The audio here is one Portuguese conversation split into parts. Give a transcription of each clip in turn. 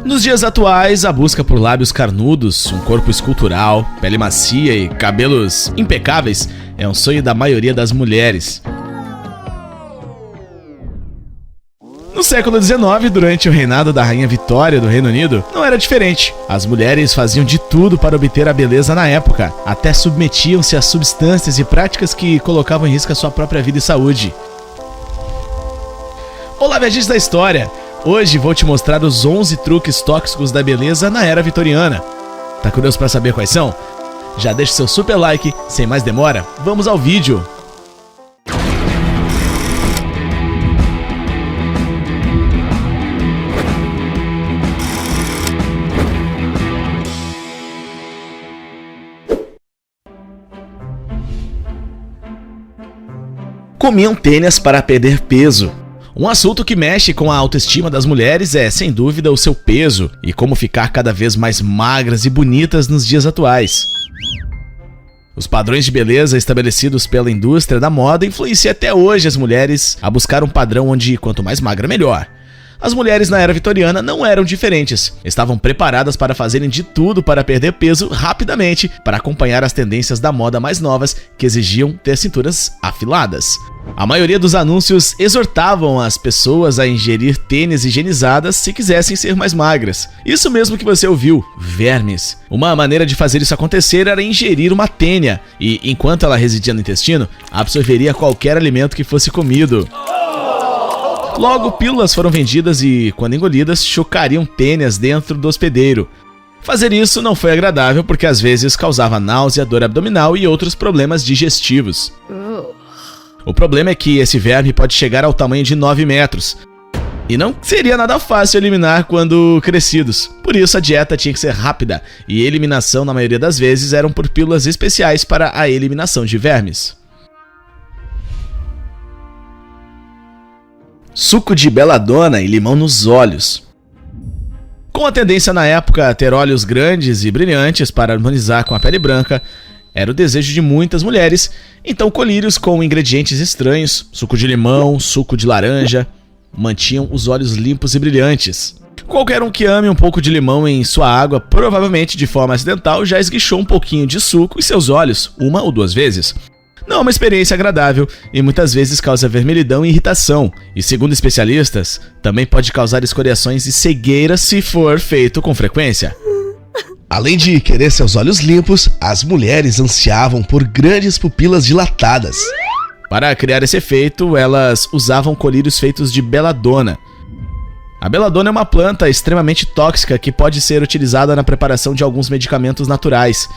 Nos dias atuais, a busca por lábios carnudos, um corpo escultural, pele macia e cabelos impecáveis é um sonho da maioria das mulheres. No século XIX, durante o reinado da Rainha Vitória do Reino Unido, não era diferente. As mulheres faziam de tudo para obter a beleza na época, até submetiam-se a substâncias e práticas que colocavam em risco a sua própria vida e saúde. Olá, viajantes da história! Hoje vou te mostrar os 11 truques tóxicos da beleza na era vitoriana. Tá curioso para saber quais são? Já deixa seu super like, sem mais demora, vamos ao vídeo! Comiam tênis para perder peso. Um assunto que mexe com a autoestima das mulheres é, sem dúvida, o seu peso e como ficar cada vez mais magras e bonitas nos dias atuais. Os padrões de beleza estabelecidos pela indústria da moda influenciam até hoje as mulheres a buscar um padrão onde quanto mais magra, melhor. As mulheres na era vitoriana não eram diferentes. Estavam preparadas para fazerem de tudo para perder peso rapidamente, para acompanhar as tendências da moda mais novas que exigiam ter cinturas afiladas. A maioria dos anúncios exortavam as pessoas a ingerir tênis higienizadas se quisessem ser mais magras. Isso mesmo que você ouviu, vermes. Uma maneira de fazer isso acontecer era ingerir uma tênia e, enquanto ela residia no intestino, absorveria qualquer alimento que fosse comido. Logo, pílulas foram vendidas e, quando engolidas, chocariam tênias dentro do hospedeiro. Fazer isso não foi agradável porque às vezes causava náusea, dor abdominal e outros problemas digestivos. O problema é que esse verme pode chegar ao tamanho de 9 metros. E não seria nada fácil eliminar quando crescidos. Por isso a dieta tinha que ser rápida e a eliminação, na maioria das vezes, eram por pílulas especiais para a eliminação de vermes. Suco de beladona e limão nos olhos. Com a tendência na época a ter olhos grandes e brilhantes para harmonizar com a pele branca, era o desejo de muitas mulheres, então colírios com ingredientes estranhos, suco de limão, suco de laranja, mantinham os olhos limpos e brilhantes. Qualquer um que ame um pouco de limão em sua água, provavelmente de forma acidental, já esguichou um pouquinho de suco em seus olhos, uma ou duas vezes. Não é uma experiência agradável e muitas vezes causa vermelhidão e irritação, e segundo especialistas, também pode causar escoriações e cegueira se for feito com frequência. Além de querer seus olhos limpos, as mulheres ansiavam por grandes pupilas dilatadas. Para criar esse efeito, elas usavam colírios feitos de beladona. A beladona é uma planta extremamente tóxica que pode ser utilizada na preparação de alguns medicamentos naturais,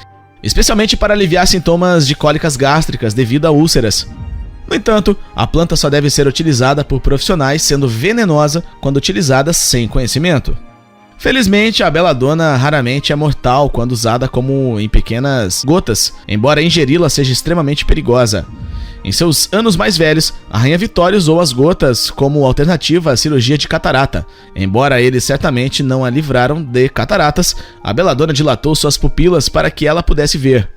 especialmente para aliviar sintomas de cólicas gástricas devido a úlceras. No entanto, a planta só deve ser utilizada por profissionais, sendo venenosa quando utilizada sem conhecimento. Felizmente, a beladona raramente é mortal quando usada como em pequenas gotas, embora ingeri-la seja extremamente perigosa. Em seus anos mais velhos, a Rainha Vitória usou as gotas como alternativa à cirurgia de catarata. Embora eles certamente não a livraram de cataratas, a beladona dilatou suas pupilas para que ela pudesse ver.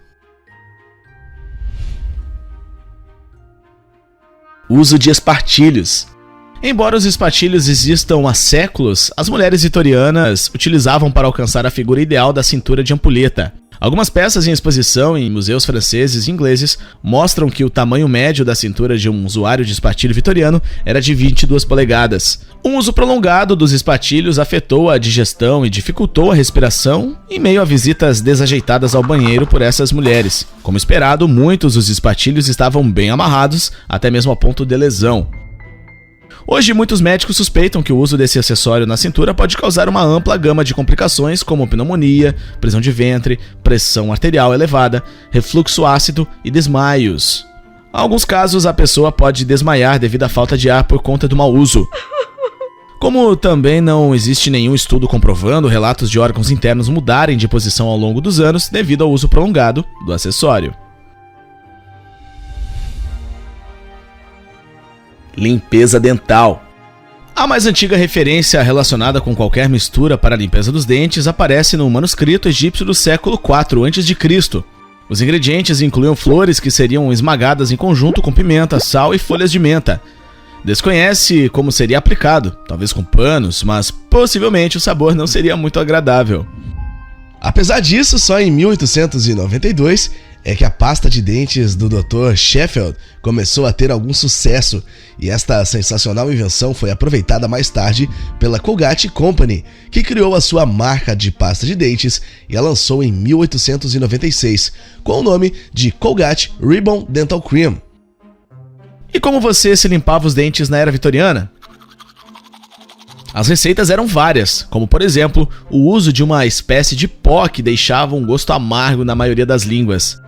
Uso de espartilhos. Embora os espartilhos existam há séculos, as mulheres vitorianas utilizavam para alcançar a figura ideal da cintura de ampulheta. Algumas peças em exposição em museus franceses e ingleses mostram que o tamanho médio da cintura de um usuário de espartilho vitoriano era de 22 polegadas. Um uso prolongado dos espartilhos afetou a digestão e dificultou a respiração em meio a visitas desajeitadas ao banheiro por essas mulheres. Como esperado, muitos dos espartilhos estavam bem amarrados, até mesmo a ponto de lesão. Hoje, muitos médicos suspeitam que o uso desse acessório na cintura pode causar uma ampla gama de complicações como pneumonia, prisão de ventre, pressão arterial elevada, refluxo ácido e desmaios. Em alguns casos, a pessoa pode desmaiar devido à falta de ar por conta do mau uso. Como também não existe nenhum estudo comprovando relatos de órgãos internos mudarem de posição ao longo dos anos devido ao uso prolongado do acessório. Limpeza dental. A mais antiga referência relacionada com qualquer mistura para a limpeza dos dentes aparece no manuscrito egípcio do século IV a.C. Os ingredientes incluíam flores que seriam esmagadas em conjunto com pimenta, sal e folhas de menta. Desconhece como seria aplicado, talvez com panos, mas possivelmente o sabor não seria muito agradável. Apesar disso, só em 1892 é que a pasta de dentes do Dr. Sheffield começou a ter algum sucesso, e esta sensacional invenção foi aproveitada mais tarde pela Colgate Company, que criou a sua marca de pasta de dentes e a lançou em 1896, com o nome de Colgate Ribbon Dental Cream. E como você se limpava os dentes na era vitoriana? As receitas eram várias, como por exemplo, o uso de uma espécie de pó que deixava um gosto amargo na maioria das línguas.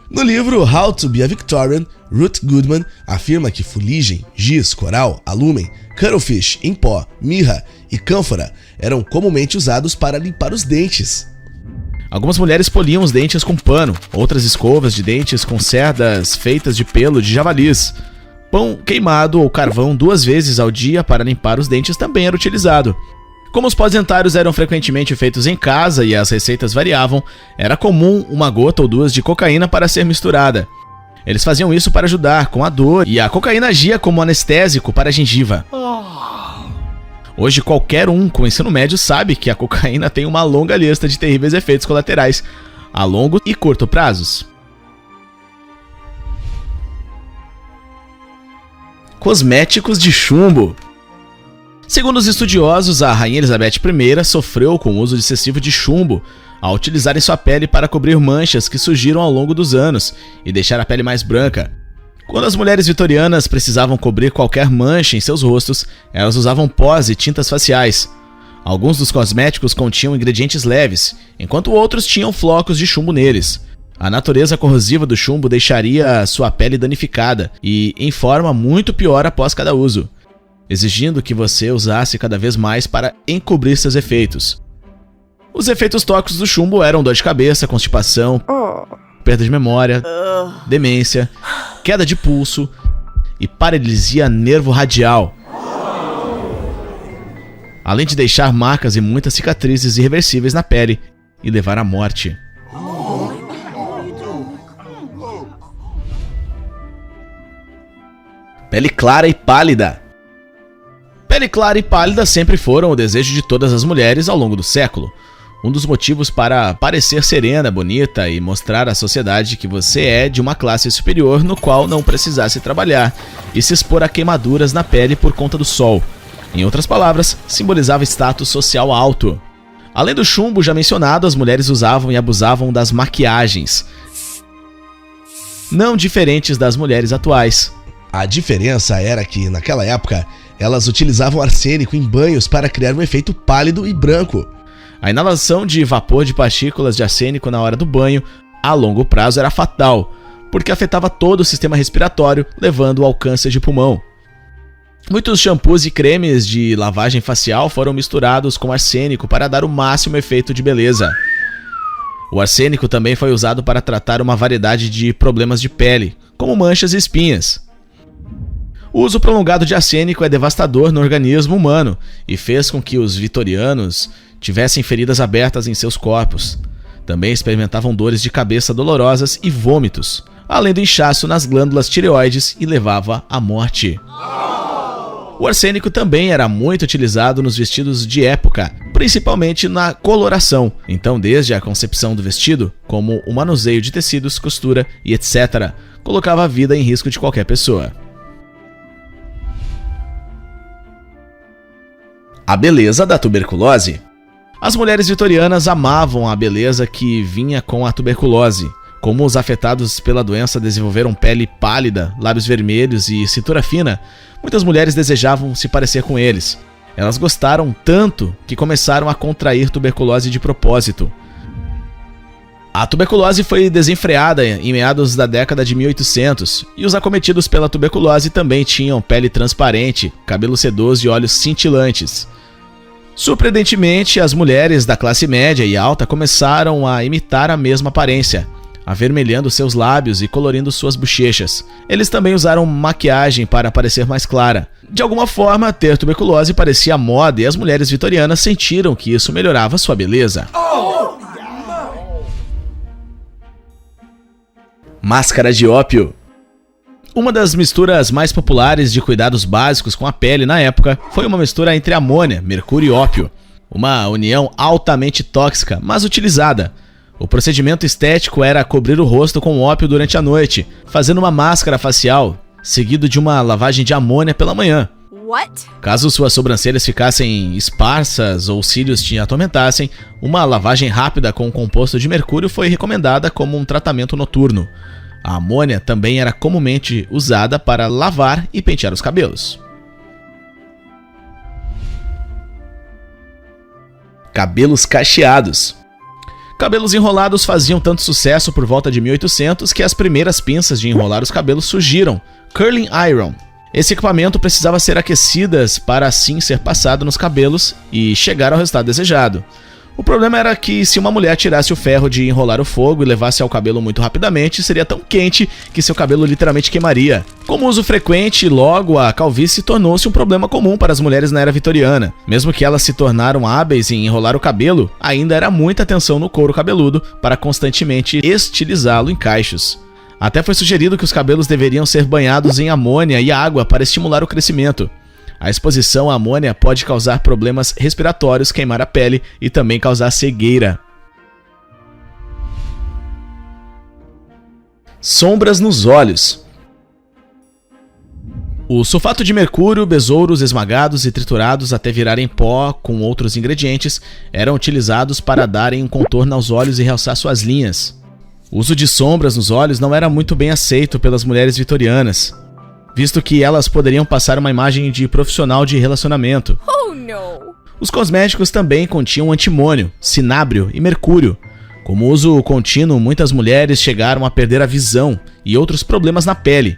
No livro How to be a Victorian, Ruth Goodman afirma que fuligem, giz, coral, alumen, cuttlefish em pó, mirra e cânfora eram comumente usados para limpar os dentes. Algumas mulheres poliam os dentes com pano, outras escovas de dentes com cerdas feitas de pelo de javalis. Pão queimado ou carvão 2 vezes ao dia para limpar os dentes também era utilizado. Como os pós dentários eram frequentemente feitos em casa e as receitas variavam, era comum 1 gota ou 2 de cocaína para ser misturada. Eles faziam isso para ajudar com a dor, e a cocaína agia como anestésico para a gengiva. Hoje qualquer um com ensino médio sabe que a cocaína tem uma longa lista de terríveis efeitos colaterais, a longo e curto prazos. Cosméticos de chumbo. Segundo os estudiosos, a Rainha Elizabeth I sofreu com o uso excessivo de chumbo ao utilizar em sua pele para cobrir manchas que surgiram ao longo dos anos e deixar a pele mais branca. Quando as mulheres vitorianas precisavam cobrir qualquer mancha em seus rostos, elas usavam pós e tintas faciais. Alguns dos cosméticos continham ingredientes leves, enquanto outros tinham flocos de chumbo neles. A natureza corrosiva do chumbo deixaria sua pele danificada e em forma muito pior após cada uso, exigindo que você usasse cada vez mais para encobrir seus efeitos. Os efeitos tóxicos do chumbo eram dor de cabeça, constipação, perda de memória, demência, queda de pulso e paralisia nervo-radial, além de deixar marcas e muitas cicatrizes irreversíveis na pele e levar à morte. Pele clara e pálida. Pele clara e pálida sempre foram o desejo de todas as mulheres ao longo do século. Um dos motivos para parecer serena, bonita e mostrar à sociedade que você é de uma classe superior no qual não precisasse trabalhar e se expor a queimaduras na pele por conta do sol. Em outras palavras, simbolizava status social alto. Além do chumbo já mencionado, as mulheres usavam e abusavam das maquiagens, não diferentes das mulheres atuais. A diferença era que, naquela época, elas utilizavam arsênico em banhos para criar um efeito pálido e branco. A inalação de vapor de partículas de arsênico na hora do banho, a longo prazo, era fatal, porque afetava todo o sistema respiratório, levando ao câncer de pulmão. Muitos shampoos e cremes de lavagem facial foram misturados com arsênico para dar o máximo efeito de beleza. O arsênico também foi usado para tratar uma variedade de problemas de pele, como manchas e espinhas. O uso prolongado de arsênico é devastador no organismo humano e fez com que os vitorianos tivessem feridas abertas em seus corpos. Também experimentavam dores de cabeça dolorosas e vômitos, além do inchaço nas glândulas tireoides, e levava à morte. O arsênico também era muito utilizado nos vestidos de época, principalmente na coloração. Então, desde a concepção do vestido, como o manuseio de tecidos, costura e etc., colocava a vida em risco de qualquer pessoa. A beleza da tuberculose. As mulheres vitorianas amavam a beleza que vinha com a tuberculose. Como os afetados pela doença desenvolveram pele pálida, lábios vermelhos e cintura fina, muitas mulheres desejavam se parecer com eles. Elas gostaram tanto que começaram a contrair tuberculose de propósito. A tuberculose foi desenfreada em meados da década de 1800, e os acometidos pela tuberculose também tinham pele transparente, cabelo sedoso e olhos cintilantes. Surpreendentemente, as mulheres da classe média e alta começaram a imitar a mesma aparência, avermelhando seus lábios e colorindo suas bochechas. Eles também usaram maquiagem para parecer mais clara. De alguma forma, ter tuberculose parecia moda e as mulheres vitorianas sentiram que isso melhorava sua beleza. Máscara de ópio. Uma das misturas mais populares de cuidados básicos com a pele na época foi uma mistura entre amônia, mercúrio e ópio. Uma união altamente tóxica, mas utilizada. O procedimento estético era cobrir o rosto com ópio durante a noite, fazendo uma máscara facial, seguido de uma lavagem de amônia pela manhã. What? Caso suas sobrancelhas ficassem esparsas ou cílios te atormentassem, uma lavagem rápida com composto de mercúrio foi recomendada como um tratamento noturno. A amônia também era comumente usada para lavar e pentear os cabelos. Cabelos cacheados. Cabelos enrolados faziam tanto sucesso por volta de 1800 que as primeiras pinças de enrolar os cabelos surgiram, curling iron. Esse equipamento precisava ser aquecidas para assim ser passado nos cabelos e chegar ao resultado desejado. O problema era que se uma mulher tirasse o ferro de enrolar o fogo e levasse ao cabelo muito rapidamente, seria tão quente que seu cabelo literalmente queimaria. Como uso frequente, logo a calvície tornou-se um problema comum para as mulheres na era vitoriana. Mesmo que elas se tornaram hábeis em enrolar o cabelo, ainda era muita atenção no couro cabeludo para constantemente estilizá-lo em cachos. Até foi sugerido que os cabelos deveriam ser banhados em amônia e água para estimular o crescimento. A exposição à amônia pode causar problemas respiratórios, queimar a pele e também causar cegueira. Sombras nos olhos. O sulfato de mercúrio, besouros esmagados e triturados até virarem pó com outros ingredientes eram utilizados para darem um contorno aos olhos e realçar suas linhas. O uso de sombras nos olhos não era muito bem aceito pelas mulheres vitorianas, visto que elas poderiam passar uma imagem de profissional de relacionamento. Oh, no. Os cosméticos também continham antimônio, cinábrio e mercúrio. Como uso contínuo, muitas mulheres chegaram a perder a visão e outros problemas na pele.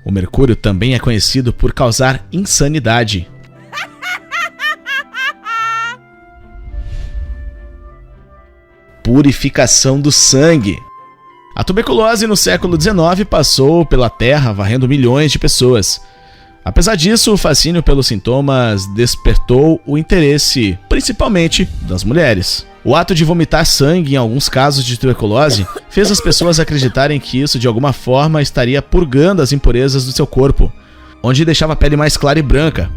O mercúrio também é conhecido por causar insanidade. Purificação do sangue. A tuberculose no século XIX passou pela Terra varrendo milhões de pessoas. Apesar disso, o fascínio pelos sintomas despertou o interesse, principalmente das mulheres. O ato de vomitar sangue em alguns casos de tuberculose fez as pessoas acreditarem que isso de alguma forma estaria purgando as impurezas do seu corpo, onde deixava a pele mais clara e branca.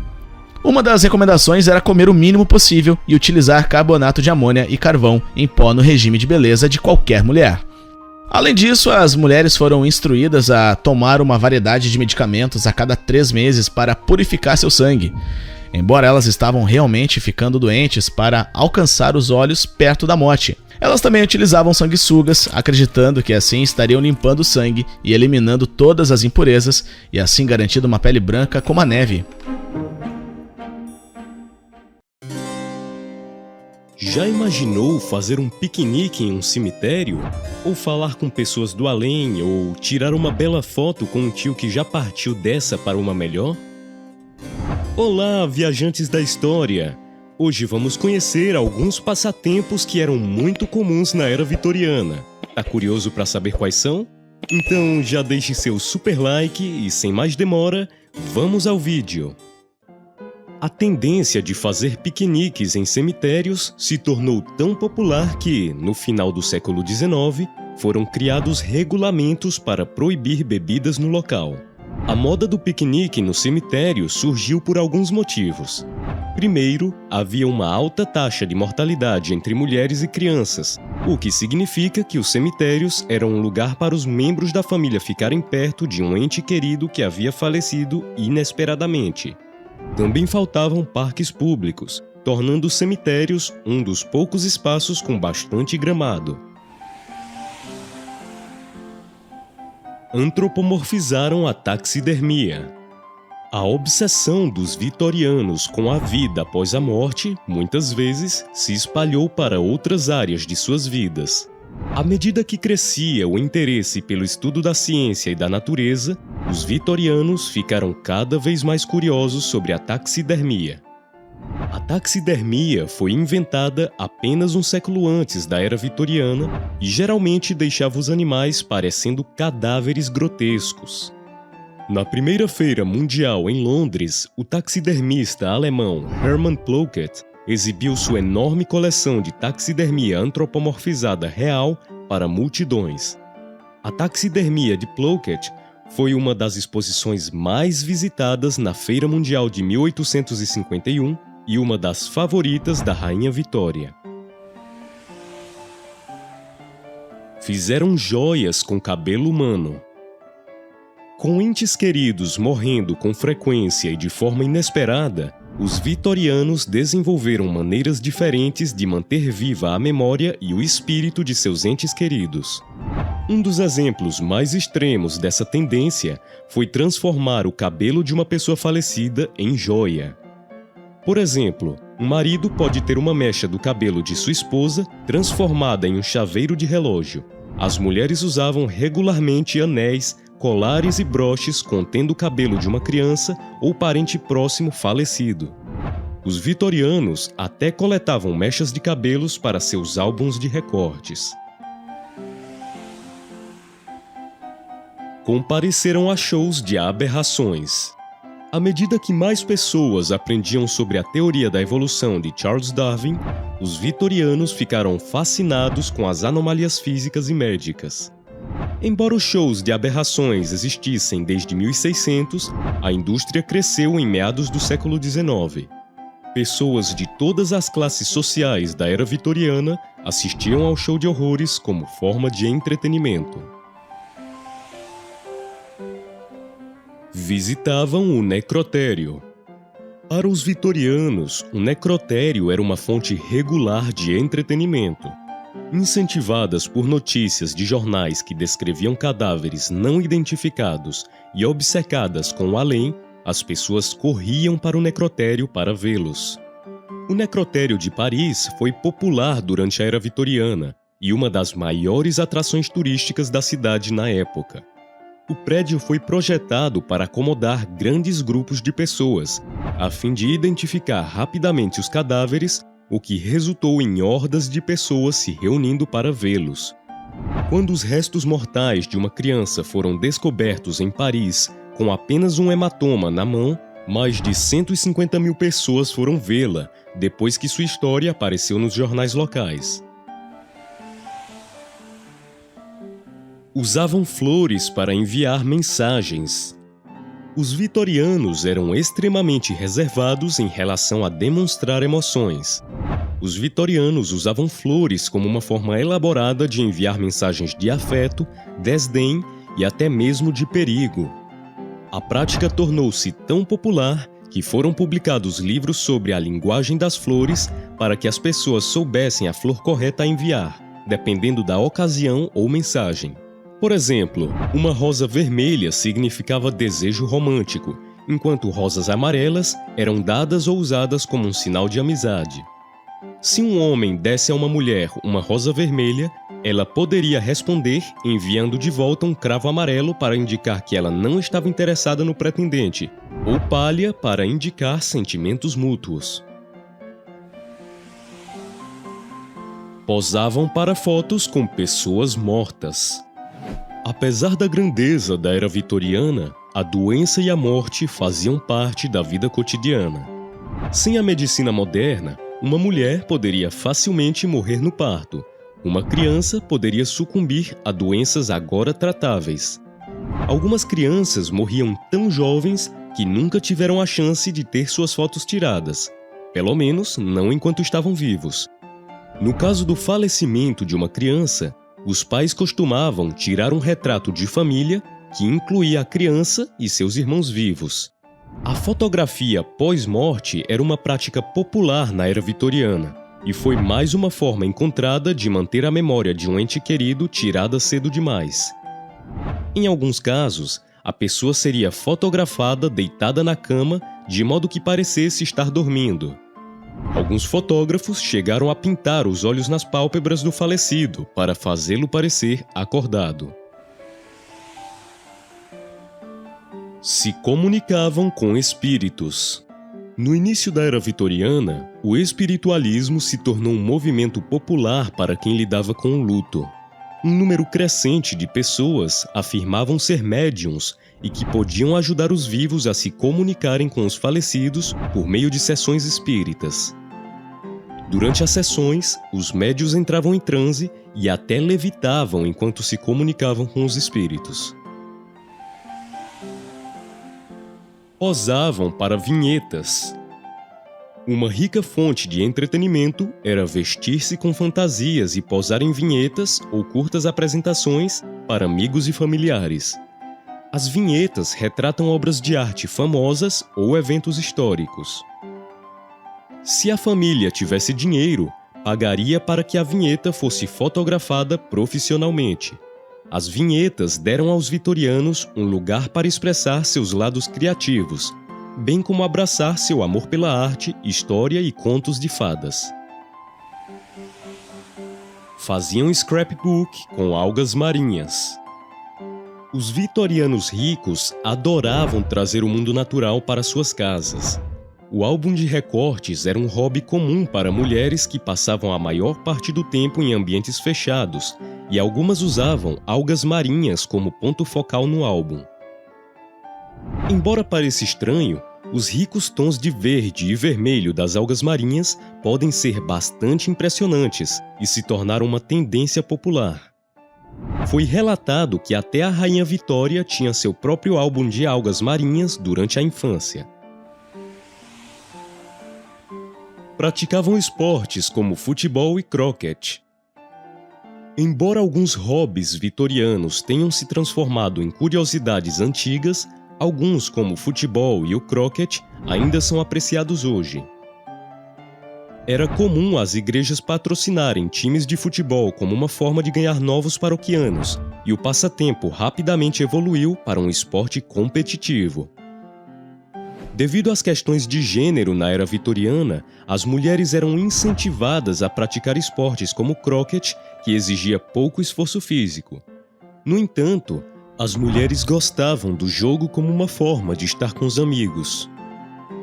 Uma das recomendações era comer o mínimo possível e utilizar carbonato de amônia e carvão em pó no regime de beleza de qualquer mulher. Além disso, as mulheres foram instruídas a tomar uma variedade de medicamentos a cada 3 meses para purificar seu sangue, embora elas estavam realmente ficando doentes para alcançar os olhos perto da morte. Elas também utilizavam sanguessugas, acreditando que assim estariam limpando o sangue e eliminando todas as impurezas e assim garantindo uma pele branca como a neve. Já imaginou fazer um piquenique em um cemitério? Ou falar com pessoas do além? Ou tirar uma bela foto com um tio que já partiu dessa para uma melhor? Olá, viajantes da história! Hoje vamos conhecer alguns passatempos que eram muito comuns na era vitoriana. Tá curioso para saber quais são? Então já deixe seu super like e sem mais demora, vamos ao vídeo. A tendência de fazer piqueniques em cemitérios se tornou tão popular que, no final do século XIX, foram criados regulamentos para proibir bebidas no local. A moda do piquenique no cemitério surgiu por alguns motivos. Primeiro, havia uma alta taxa de mortalidade entre mulheres e crianças, o que significa que os cemitérios eram um lugar para os membros da família ficarem perto de um ente querido que havia falecido inesperadamente. Também faltavam parques públicos, tornando os cemitérios um dos poucos espaços com bastante gramado. Antropomorfizaram a taxidermia. A obsessão dos vitorianos com a vida após a morte, muitas vezes, se espalhou para outras áreas de suas vidas. À medida que crescia o interesse pelo estudo da ciência e da natureza, os vitorianos ficaram cada vez mais curiosos sobre a taxidermia. A taxidermia foi inventada apenas um século antes da era vitoriana e geralmente deixava os animais parecendo cadáveres grotescos. Na primeira feira mundial em Londres, o taxidermista alemão Hermann Plouckett exibiu sua enorme coleção de taxidermia antropomorfizada real para multidões. A taxidermia de Plouckett Foi uma das exposições mais visitadas na Feira Mundial de 1851 e uma das favoritas da Rainha Vitória. Fizeram joias com cabelo humano. Com entes queridos morrendo com frequência e de forma inesperada, os vitorianos desenvolveram maneiras diferentes de manter viva a memória e o espírito de seus entes queridos. Um dos exemplos mais extremos dessa tendência foi transformar o cabelo de uma pessoa falecida em joia. Por exemplo, um marido pode ter uma mecha do cabelo de sua esposa transformada em um chaveiro de relógio. As mulheres usavam regularmente anéis, colares e broches contendo o cabelo de uma criança ou parente próximo falecido. Os vitorianos até coletavam mechas de cabelos para seus álbuns de recortes. Compareceram a shows de aberrações. À medida que mais pessoas aprendiam sobre a teoria da evolução de Charles Darwin, os vitorianos ficaram fascinados com as anomalias físicas e médicas. Embora os shows de aberrações existissem desde 1600, a indústria cresceu em meados do século XIX. Pessoas de todas as classes sociais da era vitoriana assistiam ao show de horrores como forma de entretenimento. Visitavam o necrotério. Para os vitorianos, o necrotério era uma fonte regular de entretenimento. Incentivadas por notícias de jornais que descreviam cadáveres não identificados e obcecadas com o além, as pessoas corriam para o necrotério para vê-los. O necrotério de Paris foi popular durante a era vitoriana e uma das maiores atrações turísticas da cidade na época. O prédio foi projetado para acomodar grandes grupos de pessoas, a fim de identificar rapidamente os cadáveres, o que resultou em hordas de pessoas se reunindo para vê-los. Quando os restos mortais de uma criança foram descobertos em Paris com apenas um hematoma na mão, mais de 150 mil pessoas foram vê-la, depois que sua história apareceu nos jornais locais. Usavam flores para enviar mensagens. Os vitorianos eram extremamente reservados em relação a demonstrar emoções. Os vitorianos usavam flores como uma forma elaborada de enviar mensagens de afeto, desdém e até mesmo de perigo. A prática tornou-se tão popular que foram publicados livros sobre a linguagem das flores para que as pessoas soubessem a flor correta a enviar, dependendo da ocasião ou mensagem. Por exemplo, uma rosa vermelha significava desejo romântico, enquanto rosas amarelas eram dadas ou usadas como um sinal de amizade. Se um homem desse a uma mulher uma rosa vermelha, ela poderia responder enviando de volta um cravo amarelo para indicar que ela não estava interessada no pretendente, ou palha para indicar sentimentos mútuos. Posavam para fotos com pessoas mortas. Apesar da grandeza da era vitoriana, a doença e a morte faziam parte da vida cotidiana. Sem a medicina moderna, uma mulher poderia facilmente morrer no parto. Uma criança poderia sucumbir a doenças agora tratáveis. Algumas crianças morriam tão jovens que nunca tiveram a chance de ter suas fotos tiradas, pelo menos não enquanto estavam vivos. No caso do falecimento de uma criança, os pais costumavam tirar um retrato de família que incluía a criança e seus irmãos vivos. A fotografia pós-morte era uma prática popular na era vitoriana e foi mais uma forma encontrada de manter a memória de um ente querido tirada cedo demais. Em alguns casos, a pessoa seria fotografada deitada na cama de modo que parecesse estar dormindo. Alguns fotógrafos chegaram a pintar os olhos nas pálpebras do falecido para fazê-lo parecer acordado. Se comunicavam com espíritos. No início da era vitoriana, o espiritualismo se tornou um movimento popular para quem lidava com o luto. Um número crescente de pessoas afirmavam ser médiuns e que podiam ajudar os vivos a se comunicarem com os falecidos por meio de sessões espíritas. Durante as sessões, os médiuns entravam em transe e até levitavam enquanto se comunicavam com os espíritos. posavam para vinhetas. Uma rica fonte de entretenimento era vestir-se com fantasias e posar em vinhetas ou curtas apresentações para amigos e familiares. As vinhetas retratam obras de arte famosas ou eventos históricos. Se a família tivesse dinheiro, pagaria para que a vinheta fosse fotografada profissionalmente. As vinhetas deram aos vitorianos um lugar para expressar seus lados criativos, bem como abraçar seu amor pela arte, história e contos de fadas. Faziam scrapbook com algas marinhas. Os vitorianos ricos adoravam trazer o mundo natural para suas casas. O álbum de recortes era um hobby comum para mulheres que passavam a maior parte do tempo em ambientes fechados, e algumas usavam algas marinhas como ponto focal no álbum. Embora pareça estranho, os ricos tons de verde e vermelho das algas marinhas podem ser bastante impressionantes e se tornaram uma tendência popular. Foi relatado que até a Rainha Vitória tinha seu próprio álbum de algas marinhas durante a infância. Praticavam esportes como futebol e croquete. Embora alguns hobbies vitorianos tenham se transformado em curiosidades antigas, alguns, como o futebol e o croquete, ainda são apreciados hoje. Era comum as igrejas patrocinarem times de futebol como uma forma de ganhar novos paroquianos, e o passatempo rapidamente evoluiu para um esporte competitivo. Devido às questões de gênero na era vitoriana, as mulheres eram incentivadas a praticar esportes como o croquete, que exigia pouco esforço físico. No entanto, as mulheres gostavam do jogo como uma forma de estar com os amigos.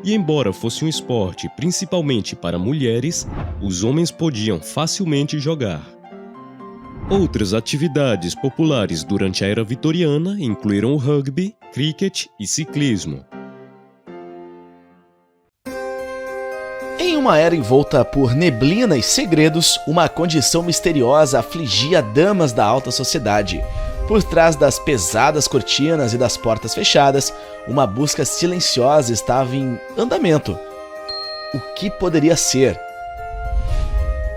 E embora fosse um esporte principalmente para mulheres, os homens podiam facilmente jogar. Outras atividades populares durante a era vitoriana incluíram o rugby, cricket e ciclismo. Em uma era envolta por neblina e segredos, uma condição misteriosa afligia damas da alta sociedade. Por trás das pesadas cortinas e das portas fechadas, uma busca silenciosa estava em andamento. O que poderia ser?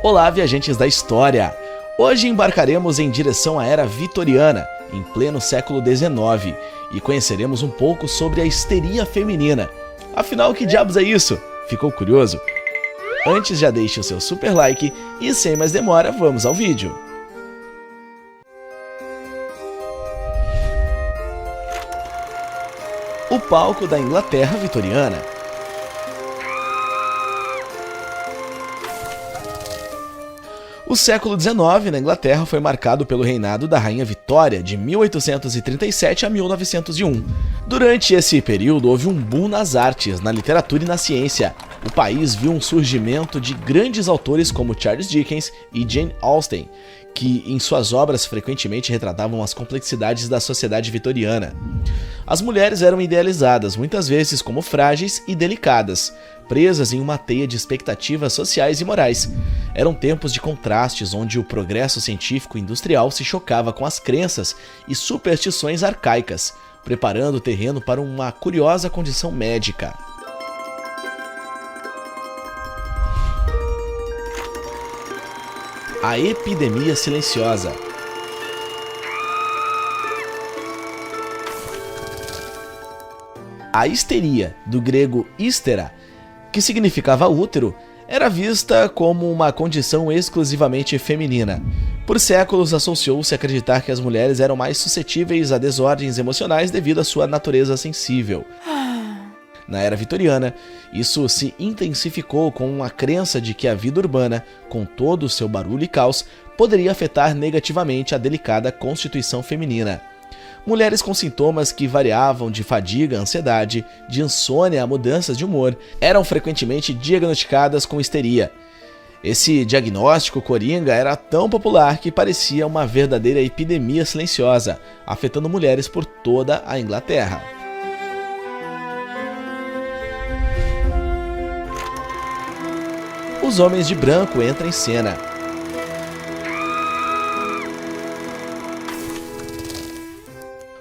Olá, viajantes da história! Hoje embarcaremos em direção à era vitoriana, em pleno século XIX, e conheceremos um pouco sobre a histeria feminina. Afinal, que diabos é isso? Ficou curioso? Antes, já deixe o seu super like e, sem mais demora, vamos ao vídeo. O palco da Inglaterra vitoriana. O século XIX na Inglaterra foi marcado pelo reinado da Rainha Vitória, de 1837 a 1901. Durante esse período, houve um boom nas artes, na literatura e na ciência. O país viu um surgimento de grandes autores como Charles Dickens e Jane Austen, que em suas obras frequentemente retratavam as complexidades da sociedade vitoriana. As mulheres eram idealizadas, muitas vezes como frágeis e delicadas, presas em uma teia de expectativas sociais e morais. Eram tempos de contrastes onde o progresso científico e industrial se chocava com as crenças e superstições arcaicas, preparando o terreno para uma curiosa condição médica. A epidemia silenciosa. A histeria, do grego hystera, que significava útero, era vista como uma condição exclusivamente feminina. Por séculos, associou-se a acreditar que as mulheres eram mais suscetíveis a desordens emocionais devido à sua natureza sensível. Na era vitoriana, isso se intensificou com a crença de que a vida urbana, com todo o seu barulho e caos, poderia afetar negativamente a delicada constituição feminina. Mulheres com sintomas que variavam de fadiga a ansiedade, de insônia a mudanças de humor, eram frequentemente diagnosticadas com histeria. Esse diagnóstico coringa era tão popular que parecia uma verdadeira epidemia silenciosa, afetando mulheres por toda a Inglaterra. Os homens de branco entram em cena.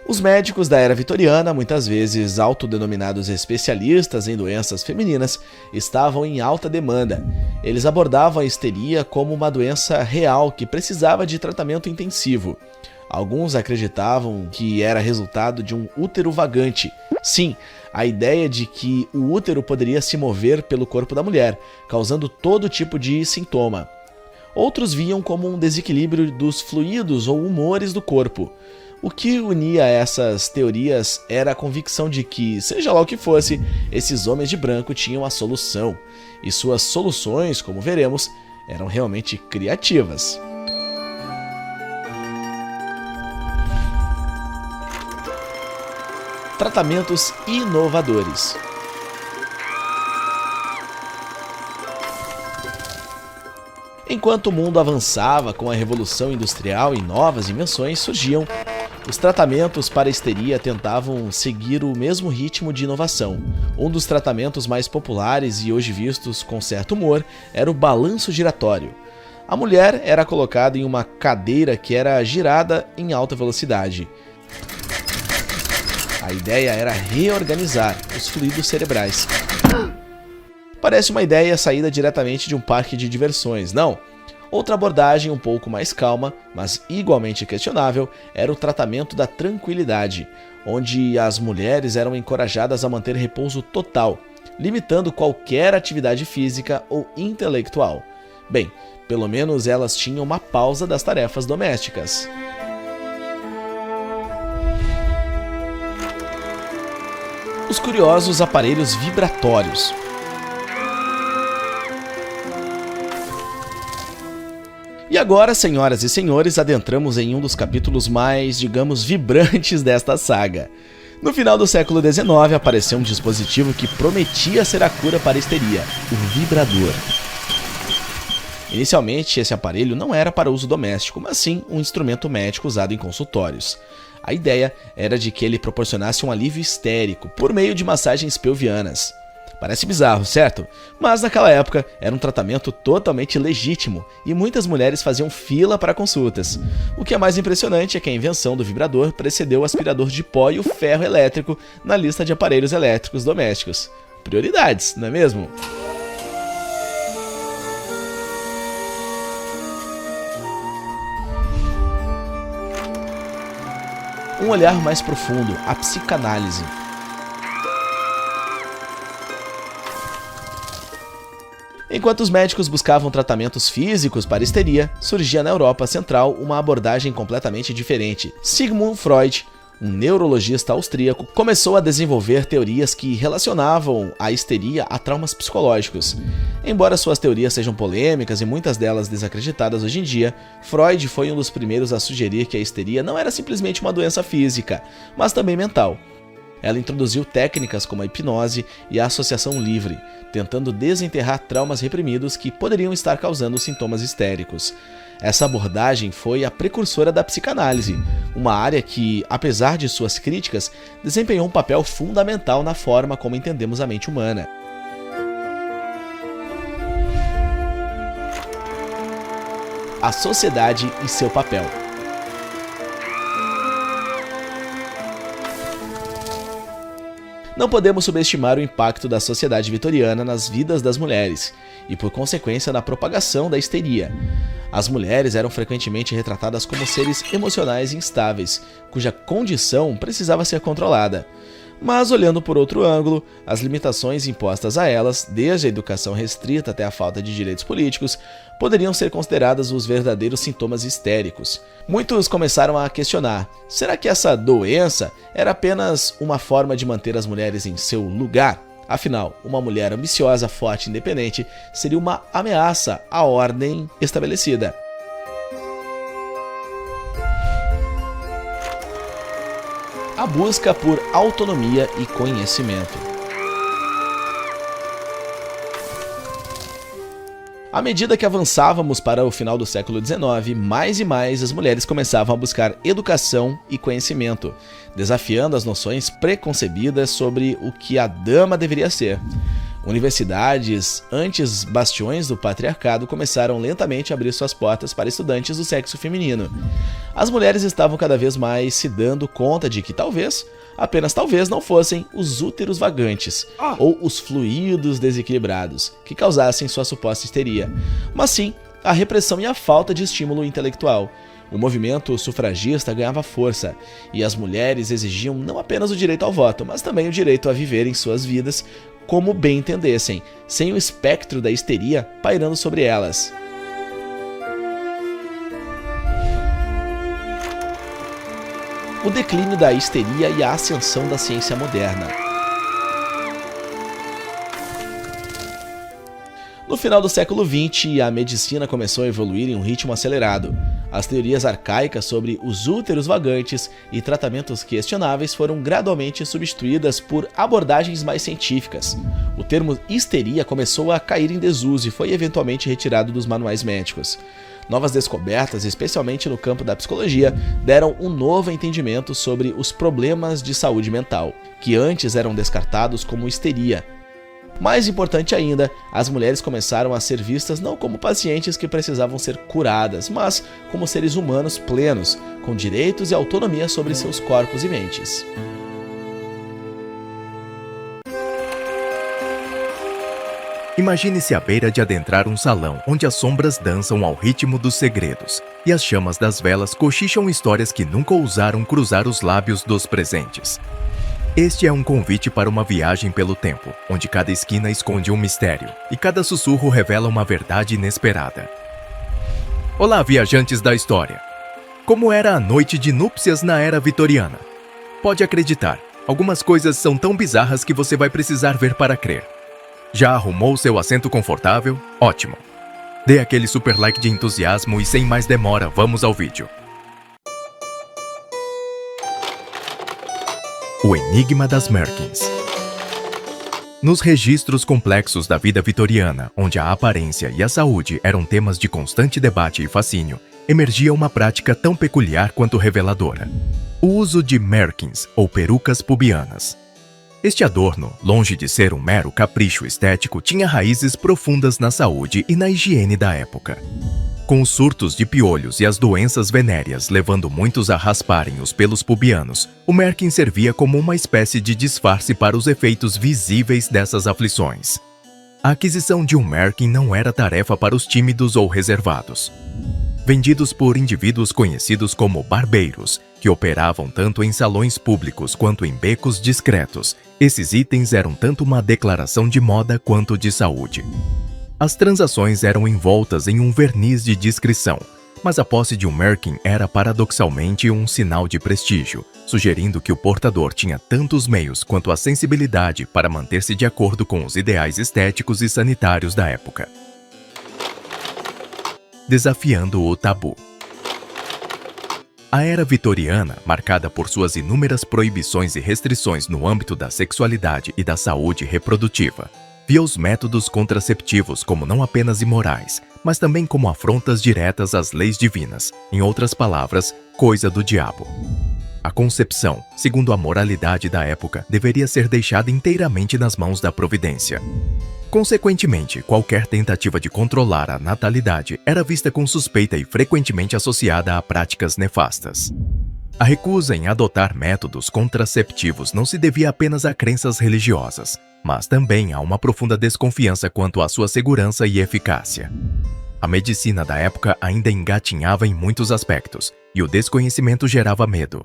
O Os médicos da era vitoriana, muitas vezes autodenominados especialistas em doenças femininas, estavam em alta demanda. Eles abordavam a histeria como uma doença real que precisava de tratamento intensivo. Alguns acreditavam que era resultado de um útero vagante. Sim, a ideia de que o útero poderia se mover pelo corpo da mulher, causando todo tipo de sintoma. Outros viam como um desequilíbrio dos fluidos ou humores do corpo. O que unia essas teorias era a convicção de que, seja lá o que fosse, esses homens de branco tinham a solução. E suas soluções, como veremos, eram realmente criativas. Tratamentos inovadores. Enquanto o mundo avançava com a Revolução Industrial e novas invenções surgiam, os tratamentos para histeria tentavam seguir o mesmo ritmo de inovação. Um dos tratamentos mais populares e hoje vistos com certo humor era o balanço giratório. A mulher era colocada em uma cadeira que era girada em alta velocidade. A ideia era reorganizar os fluidos cerebrais. Parece uma ideia saída diretamente de um parque de diversões, não? Outra abordagem um pouco mais calma, mas igualmente questionável, era o tratamento da tranquilidade, onde as mulheres eram encorajadas a manter repouso total, limitando qualquer atividade física ou intelectual. Bem, pelo menos elas tinham uma pausa das tarefas domésticas. Os curiosos aparelhos vibratórios. E agora, senhoras e senhores, adentramos em um dos capítulos mais, digamos, vibrantes desta saga. No final do século XIX, apareceu um dispositivo que prometia ser a cura para a histeria, o vibrador. Inicialmente, esse aparelho não era para uso doméstico, mas sim um instrumento médico usado em consultórios. A ideia era de que ele proporcionasse um alívio histérico por meio de massagens pelvianas. Parece bizarro, certo? Mas naquela época era um tratamento totalmente legítimo e muitas mulheres faziam fila para consultas. O que é mais impressionante é que a invenção do vibrador precedeu o aspirador de pó e o ferro elétrico na lista de aparelhos elétricos domésticos. Prioridades, não é mesmo? Um olhar mais profundo, a psicanálise. Enquanto os médicos buscavam tratamentos físicos para histeria, surgia na Europa Central uma abordagem completamente diferente. Sigmund Freud, um neurologista austríaco, começou a desenvolver teorias que relacionavam a histeria a traumas psicológicos. Embora suas teorias sejam polêmicas e muitas delas desacreditadas hoje em dia, Freud foi um dos primeiros a sugerir que a histeria não era simplesmente uma doença física, mas também mental. Ela introduziu técnicas como a hipnose e a associação livre, tentando desenterrar traumas reprimidos que poderiam estar causando sintomas histéricos. Essa abordagem foi a precursora da psicanálise, uma área que, apesar de suas críticas, desempenhou um papel fundamental na forma como entendemos a mente humana. A sociedade e seu papel. Não podemos subestimar o impacto da sociedade vitoriana nas vidas das mulheres e, por consequência, na propagação da histeria. As mulheres eram frequentemente retratadas como seres emocionais instáveis, cuja condição precisava ser controlada. Mas, olhando por outro ângulo, as limitações impostas a elas, desde a educação restrita até a falta de direitos políticos, poderiam ser consideradas os verdadeiros sintomas histéricos. Muitos começaram a questionar: será que essa doença era apenas uma forma de manter as mulheres em seu lugar? Afinal, uma mulher ambiciosa, forte e independente seria uma ameaça à ordem estabelecida. A busca por autonomia e conhecimento. À medida que avançávamos para o final do século XIX, mais e mais as mulheres começavam a buscar educação e conhecimento, desafiando as noções preconcebidas sobre o que a dama deveria ser. Universidades, antes bastiões do patriarcado, começaram lentamente a abrir suas portas para estudantes do sexo feminino. As mulheres estavam cada vez mais se dando conta de que talvez, apenas talvez, não fossem os úteros vagantes ou os fluidos desequilibrados que causassem sua suposta histeria, mas sim a repressão e a falta de estímulo intelectual. O movimento sufragista ganhava força e as mulheres exigiam não apenas o direito ao voto, mas também o direito a viverem suas vidas como bem entendessem, sem o espectro da histeria pairando sobre elas. O declínio da histeria e a ascensão da ciência moderna. No final do século XX, a medicina começou a evoluir em um ritmo acelerado. As teorias arcaicas sobre os úteros vagantes e tratamentos questionáveis foram gradualmente substituídas por abordagens mais científicas. O termo histeria começou a cair em desuso e foi eventualmente retirado dos manuais médicos. Novas descobertas, especialmente no campo da psicologia, deram um novo entendimento sobre os problemas de saúde mental, que antes eram descartados como histeria. Mais importante ainda, as mulheres começaram a ser vistas não como pacientes que precisavam ser curadas, mas como seres humanos plenos, com direitos e autonomia sobre seus corpos e mentes. Imagine-se à beira de adentrar um salão onde as sombras dançam ao ritmo dos segredos e as chamas das velas cochicham histórias que nunca ousaram cruzar os lábios dos presentes. Este é um convite para uma viagem pelo tempo, onde cada esquina esconde um mistério e cada sussurro revela uma verdade inesperada. Olá, viajantes da história! Como era a noite de núpcias na era vitoriana? Pode acreditar, algumas coisas são tão bizarras que você vai precisar ver para crer. Já arrumou seu assento confortável? Ótimo! Dê aquele super like de entusiasmo e sem mais demora, vamos ao vídeo. O Enigma das Merkins. Nos registros complexos da vida vitoriana, onde a aparência e a saúde eram temas de constante debate e fascínio, emergia uma prática tão peculiar quanto reveladora: o uso de Merkins, ou perucas pubianas. Este adorno, longe de ser um mero capricho estético, tinha raízes profundas na saúde e na higiene da época. Com os surtos de piolhos e as doenças venéreas levando muitos a rasparem os pelos pubianos, o Merkin servia como uma espécie de disfarce para os efeitos visíveis dessas aflições. A aquisição de um Merkin não era tarefa para os tímidos ou reservados. Vendidos por indivíduos conhecidos como barbeiros, que operavam tanto em salões públicos quanto em becos discretos, esses itens eram tanto uma declaração de moda quanto de saúde. As transações eram envoltas em um verniz de discrição, mas a posse de um Merkin era paradoxalmente um sinal de prestígio, sugerindo que o portador tinha tantos meios quanto a sensibilidade para manter-se de acordo com os ideais estéticos e sanitários da época. Desafiando o tabu. A era vitoriana, marcada por suas inúmeras proibições e restrições no âmbito da sexualidade e da saúde reprodutiva, via os métodos contraceptivos como não apenas imorais, mas também como afrontas diretas às leis divinas, em outras palavras, coisa do diabo. A concepção, segundo a moralidade da época, deveria ser deixada inteiramente nas mãos da providência. Consequentemente, qualquer tentativa de controlar a natalidade era vista com suspeita e frequentemente associada a práticas nefastas. A recusa em adotar métodos contraceptivos não se devia apenas a crenças religiosas, mas também a uma profunda desconfiança quanto à sua segurança e eficácia. A medicina da época ainda engatinhava em muitos aspectos, e o desconhecimento gerava medo.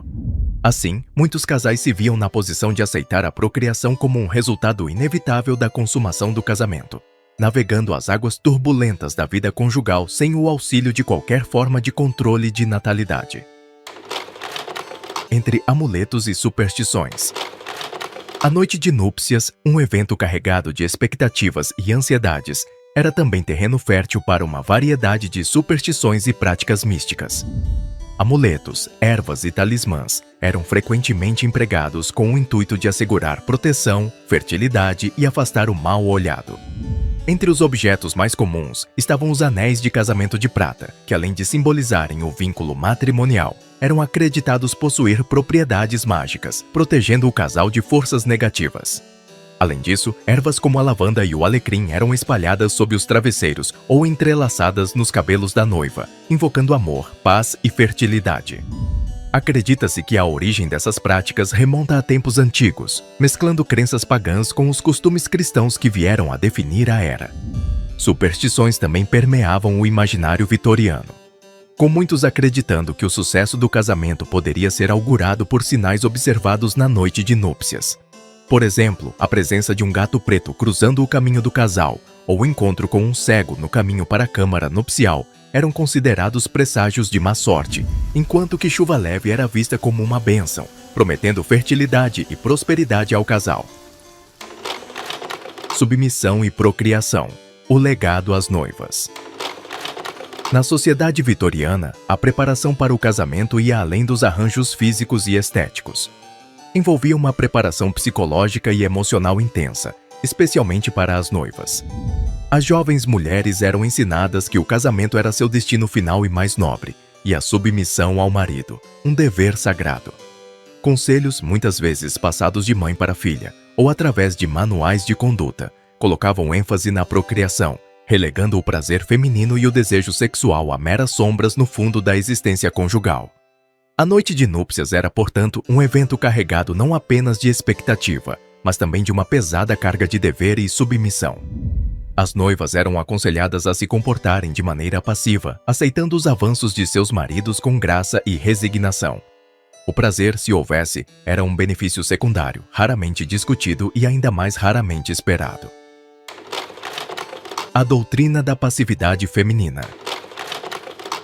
Assim, muitos casais se viam na posição de aceitar a procriação como um resultado inevitável da consumação do casamento, navegando as águas turbulentas da vida conjugal sem o auxílio de qualquer forma de controle de natalidade. Entre amuletos e superstições. A noite de núpcias, um evento carregado de expectativas e ansiedades, era também terreno fértil para uma variedade de superstições e práticas místicas. Amuletos, ervas e talismãs eram frequentemente empregados com o intuito de assegurar proteção, fertilidade e afastar o mal olhado. Entre os objetos mais comuns estavam os anéis de casamento de prata, que além de simbolizarem o vínculo matrimonial, eram acreditados possuir propriedades mágicas, protegendo o casal de forças negativas. Além disso, ervas como a lavanda e o alecrim eram espalhadas sob os travesseiros ou entrelaçadas nos cabelos da noiva, invocando amor, paz e fertilidade. Acredita-se que a origem dessas práticas remonta a tempos antigos, mesclando crenças pagãs com os costumes cristãos que vieram a definir a era. Superstições também permeavam o imaginário vitoriano, com muitos acreditando que o sucesso do casamento poderia ser augurado por sinais observados na noite de núpcias. Por exemplo, a presença de um gato preto cruzando o caminho do casal, ou o encontro com um cego no caminho para a câmara nupcial, eram considerados presságios de má sorte, enquanto que chuva leve era vista como uma bênção, prometendo fertilidade e prosperidade ao casal. Submissão e procriação. O legado às noivas. Na sociedade vitoriana, a preparação para o casamento ia além dos arranjos físicos e estéticos. Envolvia uma preparação psicológica e emocional intensa, especialmente para as noivas. As jovens mulheres eram ensinadas que o casamento era seu destino final e mais nobre, e a submissão ao marido, um dever sagrado. Conselhos, muitas vezes passados de mãe para filha, ou através de manuais de conduta, colocavam ênfase na procriação, relegando o prazer feminino e o desejo sexual a meras sombras no fundo da existência conjugal. A noite de núpcias era, portanto, um evento carregado não apenas de expectativa, mas também de uma pesada carga de dever e submissão. As noivas eram aconselhadas a se comportarem de maneira passiva, aceitando os avanços de seus maridos com graça e resignação. O prazer, se houvesse, era um benefício secundário, raramente discutido e ainda mais raramente esperado. A doutrina da passividade feminina.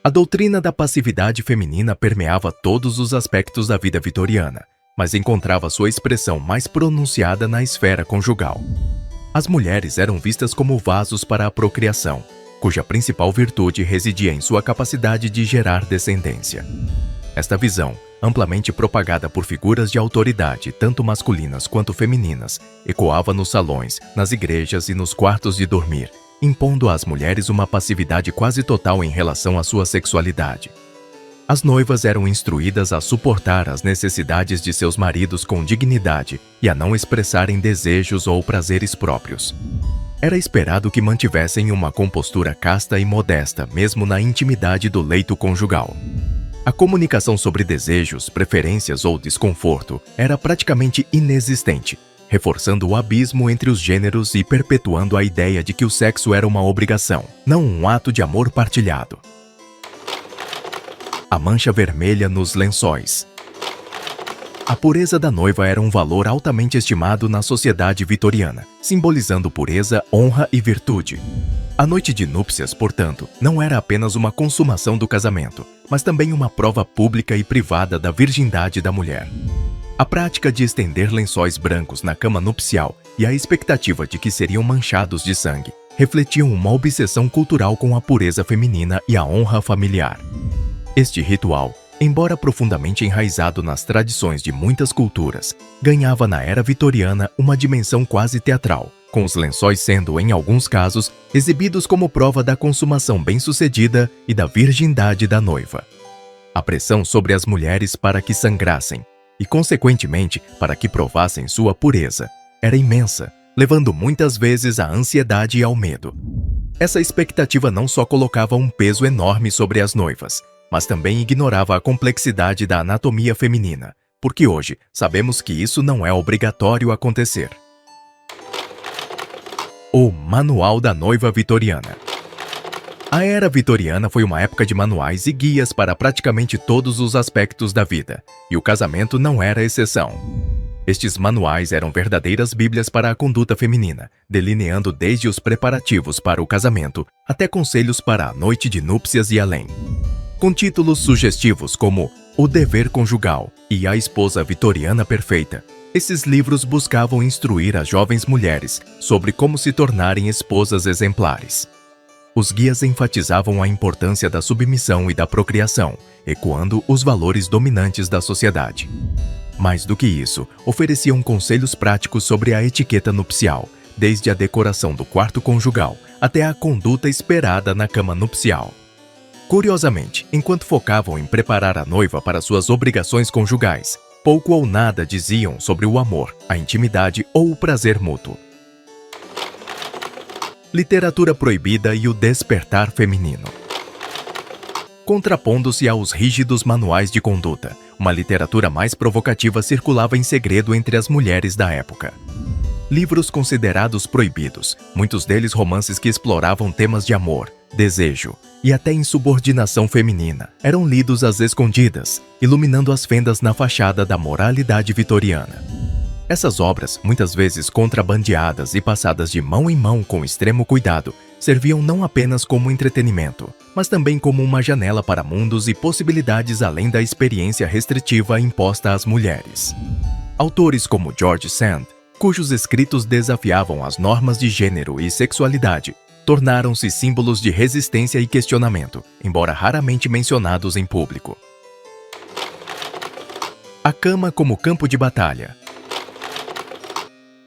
A doutrina da passividade feminina permeava todos os aspectos da vida vitoriana, mas encontrava sua expressão mais pronunciada na esfera conjugal. As mulheres eram vistas como vasos para a procriação, cuja principal virtude residia em sua capacidade de gerar descendência. Esta visão, amplamente propagada por figuras de autoridade, tanto masculinas quanto femininas, ecoava nos salões, nas igrejas e nos quartos de dormir, impondo às mulheres uma passividade quase total em relação à sua sexualidade. As noivas eram instruídas a suportar as necessidades de seus maridos com dignidade e a não expressarem desejos ou prazeres próprios. Era esperado que mantivessem uma compostura casta e modesta, mesmo na intimidade do leito conjugal. A comunicação sobre desejos, preferências ou desconforto era praticamente inexistente, reforçando o abismo entre os gêneros e perpetuando a ideia de que o sexo era uma obrigação, não um ato de amor partilhado. A mancha vermelha nos lençóis. A pureza da noiva era um valor altamente estimado na sociedade vitoriana, simbolizando pureza, honra e virtude. A noite de núpcias, portanto, não era apenas uma consumação do casamento, mas também uma prova pública e privada da virgindade da mulher. A prática de estender lençóis brancos na cama nupcial e a expectativa de que seriam manchados de sangue refletiam uma obsessão cultural com a pureza feminina e a honra familiar. Este ritual, embora profundamente enraizado nas tradições de muitas culturas, ganhava na era vitoriana uma dimensão quase teatral, com os lençóis sendo, em alguns casos, exibidos como prova da consumação bem-sucedida e da virgindade da noiva. A pressão sobre as mulheres para que sangrassem, e, consequentemente, para que provassem sua pureza, era imensa, levando muitas vezes à ansiedade e ao medo. Essa expectativa não só colocava um peso enorme sobre as noivas, mas também ignorava a complexidade da anatomia feminina, porque hoje sabemos que isso não é obrigatório acontecer. O Manual da Noiva Vitoriana. A era vitoriana foi uma época de manuais e guias para praticamente todos os aspectos da vida, e o casamento não era exceção. Estes manuais eram verdadeiras bíblias para a conduta feminina, delineando desde os preparativos para o casamento até conselhos para a noite de núpcias e além. Com títulos sugestivos como O Dever Conjugal e A Esposa Vitoriana Perfeita, esses livros buscavam instruir as jovens mulheres sobre como se tornarem esposas exemplares. Os guias enfatizavam a importância da submissão e da procriação, ecoando os valores dominantes da sociedade. Mais do que isso, ofereciam conselhos práticos sobre a etiqueta nupcial, desde a decoração do quarto conjugal até a conduta esperada na cama nupcial. Curiosamente, enquanto focavam em preparar a noiva para suas obrigações conjugais, pouco ou nada diziam sobre o amor, a intimidade ou o prazer mútuo. Literatura proibida e o despertar feminino. Contrapondo-se aos rígidos manuais de conduta, uma literatura mais provocativa circulava em segredo entre as mulheres da época. Livros considerados proibidos, muitos deles romances que exploravam temas de amor, desejo e até insubordinação feminina, eram lidos às escondidas, iluminando as fendas na fachada da moralidade vitoriana. Essas obras, muitas vezes contrabandeadas e passadas de mão em mão com extremo cuidado, serviam não apenas como entretenimento, mas também como uma janela para mundos e possibilidades além da experiência restritiva imposta às mulheres. Autores como George Sand, cujos escritos desafiavam as normas de gênero e sexualidade, tornaram-se símbolos de resistência e questionamento, embora raramente mencionados em público. A cama como campo de batalha.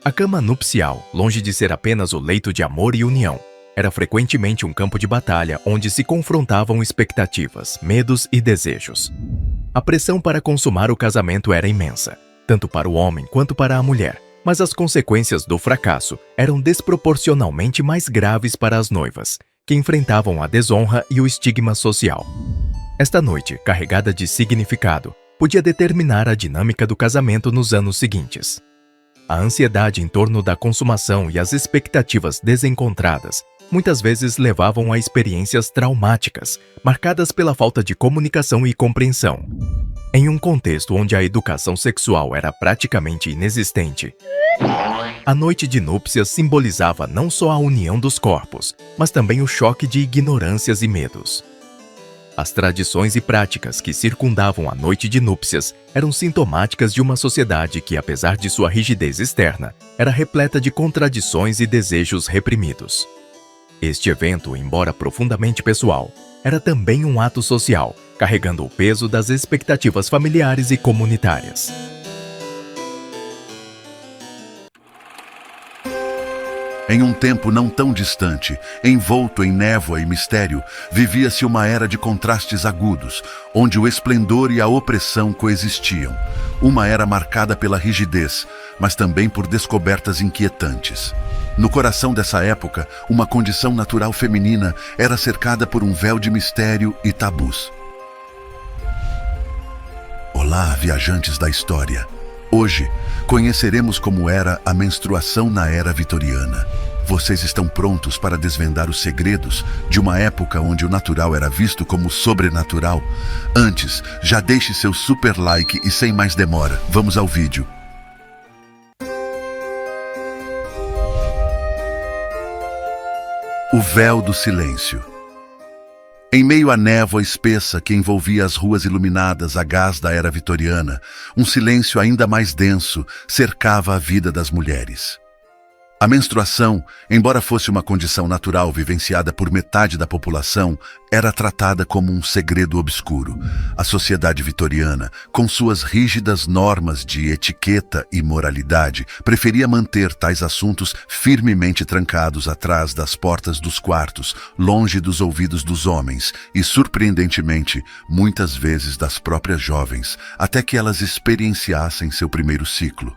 A cama nupcial, longe de ser apenas o leito de amor e união, era frequentemente um campo de batalha onde se confrontavam expectativas, medos e desejos. A pressão para consumar o casamento era imensa, tanto para o homem quanto para a mulher, mas as consequências do fracasso eram desproporcionalmente mais graves para as noivas, que enfrentavam a desonra e o estigma social. Esta noite, carregada de significado, podia determinar a dinâmica do casamento nos anos seguintes. A ansiedade em torno da consumação e as expectativas desencontradas muitas vezes levavam a experiências traumáticas, marcadas pela falta de comunicação e compreensão. Em um contexto onde a educação sexual era praticamente inexistente, a noite de núpcias simbolizava não só a união dos corpos, mas também o choque de ignorâncias e medos. As tradições e práticas que circundavam a noite de núpcias eram sintomáticas de uma sociedade que, apesar de sua rigidez externa, era repleta de contradições e desejos reprimidos. Este evento, embora profundamente pessoal, era também um ato social, carregando o peso das expectativas familiares e comunitárias. Em um tempo não tão distante, envolto em névoa e mistério, vivia-se uma era de contrastes agudos, onde o esplendor e a opressão coexistiam. Uma era marcada pela rigidez, mas também por descobertas inquietantes. No coração dessa época, uma condição natural feminina era cercada por um véu de mistério e tabus. Olá, viajantes da história! Hoje, conheceremos como era a menstruação na era vitoriana. Vocês estão prontos para desvendar os segredos de uma época onde o natural era visto como sobrenatural? Antes, já deixe seu super like e sem mais demora, vamos ao vídeo. O véu do silêncio. Em meio à névoa espessa que envolvia as ruas iluminadas a gás da era vitoriana, um silêncio ainda mais denso cercava a vida das mulheres. A menstruação, embora fosse uma condição natural vivenciada por metade da população, era tratada como um segredo obscuro. A sociedade vitoriana, com suas rígidas normas de etiqueta e moralidade, preferia manter tais assuntos firmemente trancados atrás das portas dos quartos, longe dos ouvidos dos homens e, surpreendentemente, muitas vezes das próprias jovens, até que elas experienciassem seu primeiro ciclo.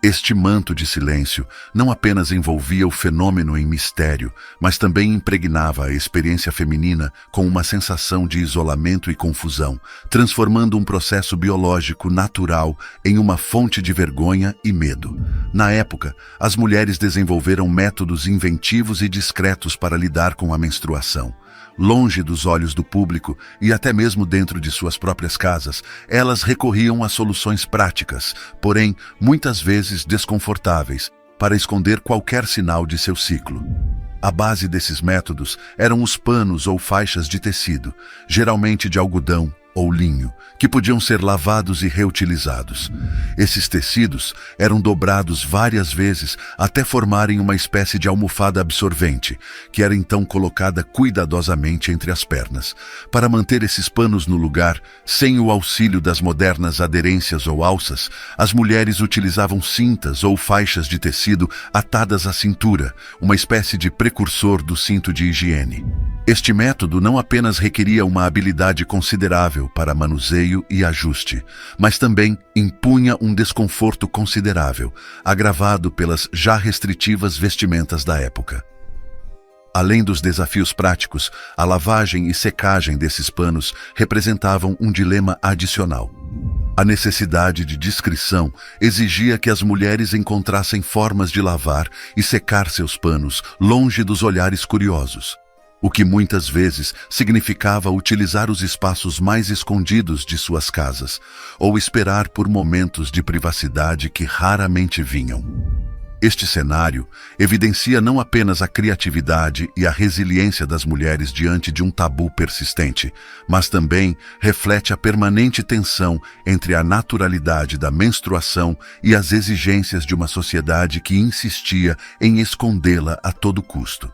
Este manto de silêncio não apenas envolvia o fenômeno em mistério, mas também impregnava a experiência feminina com uma sensação de isolamento e confusão, transformando um processo biológico natural em uma fonte de vergonha e medo. Na época, as mulheres desenvolveram métodos inventivos e discretos para lidar com a menstruação. Longe dos olhos do público e até mesmo dentro de suas próprias casas, elas recorriam a soluções práticas, porém, muitas vezes desconfortáveis, para esconder qualquer sinal de seu ciclo. A base desses métodos eram os panos ou faixas de tecido, geralmente de algodão ou linho, que podiam ser lavados e reutilizados. Esses tecidos eram dobrados várias vezes até formarem uma espécie de almofada absorvente, que era então colocada cuidadosamente entre as pernas. Para manter esses panos no lugar, sem o auxílio das modernas aderências ou alças, as mulheres utilizavam cintas ou faixas de tecido atadas à cintura, uma espécie de precursor do cinto de higiene. Este método não apenas requeria uma habilidade considerável para manuseio e ajuste, mas também impunha um desconforto considerável, agravado pelas já restritivas vestimentas da época. Além dos desafios práticos, a lavagem e secagem desses panos representavam um dilema adicional. A necessidade de discrição exigia que as mulheres encontrassem formas de lavar e secar seus panos longe dos olhares curiosos, o que muitas vezes significava utilizar os espaços mais escondidos de suas casas ou esperar por momentos de privacidade que raramente vinham. Este cenário evidencia não apenas a criatividade e a resiliência das mulheres diante de um tabu persistente, mas também reflete a permanente tensão entre a naturalidade da menstruação e as exigências de uma sociedade que insistia em escondê-la a todo custo.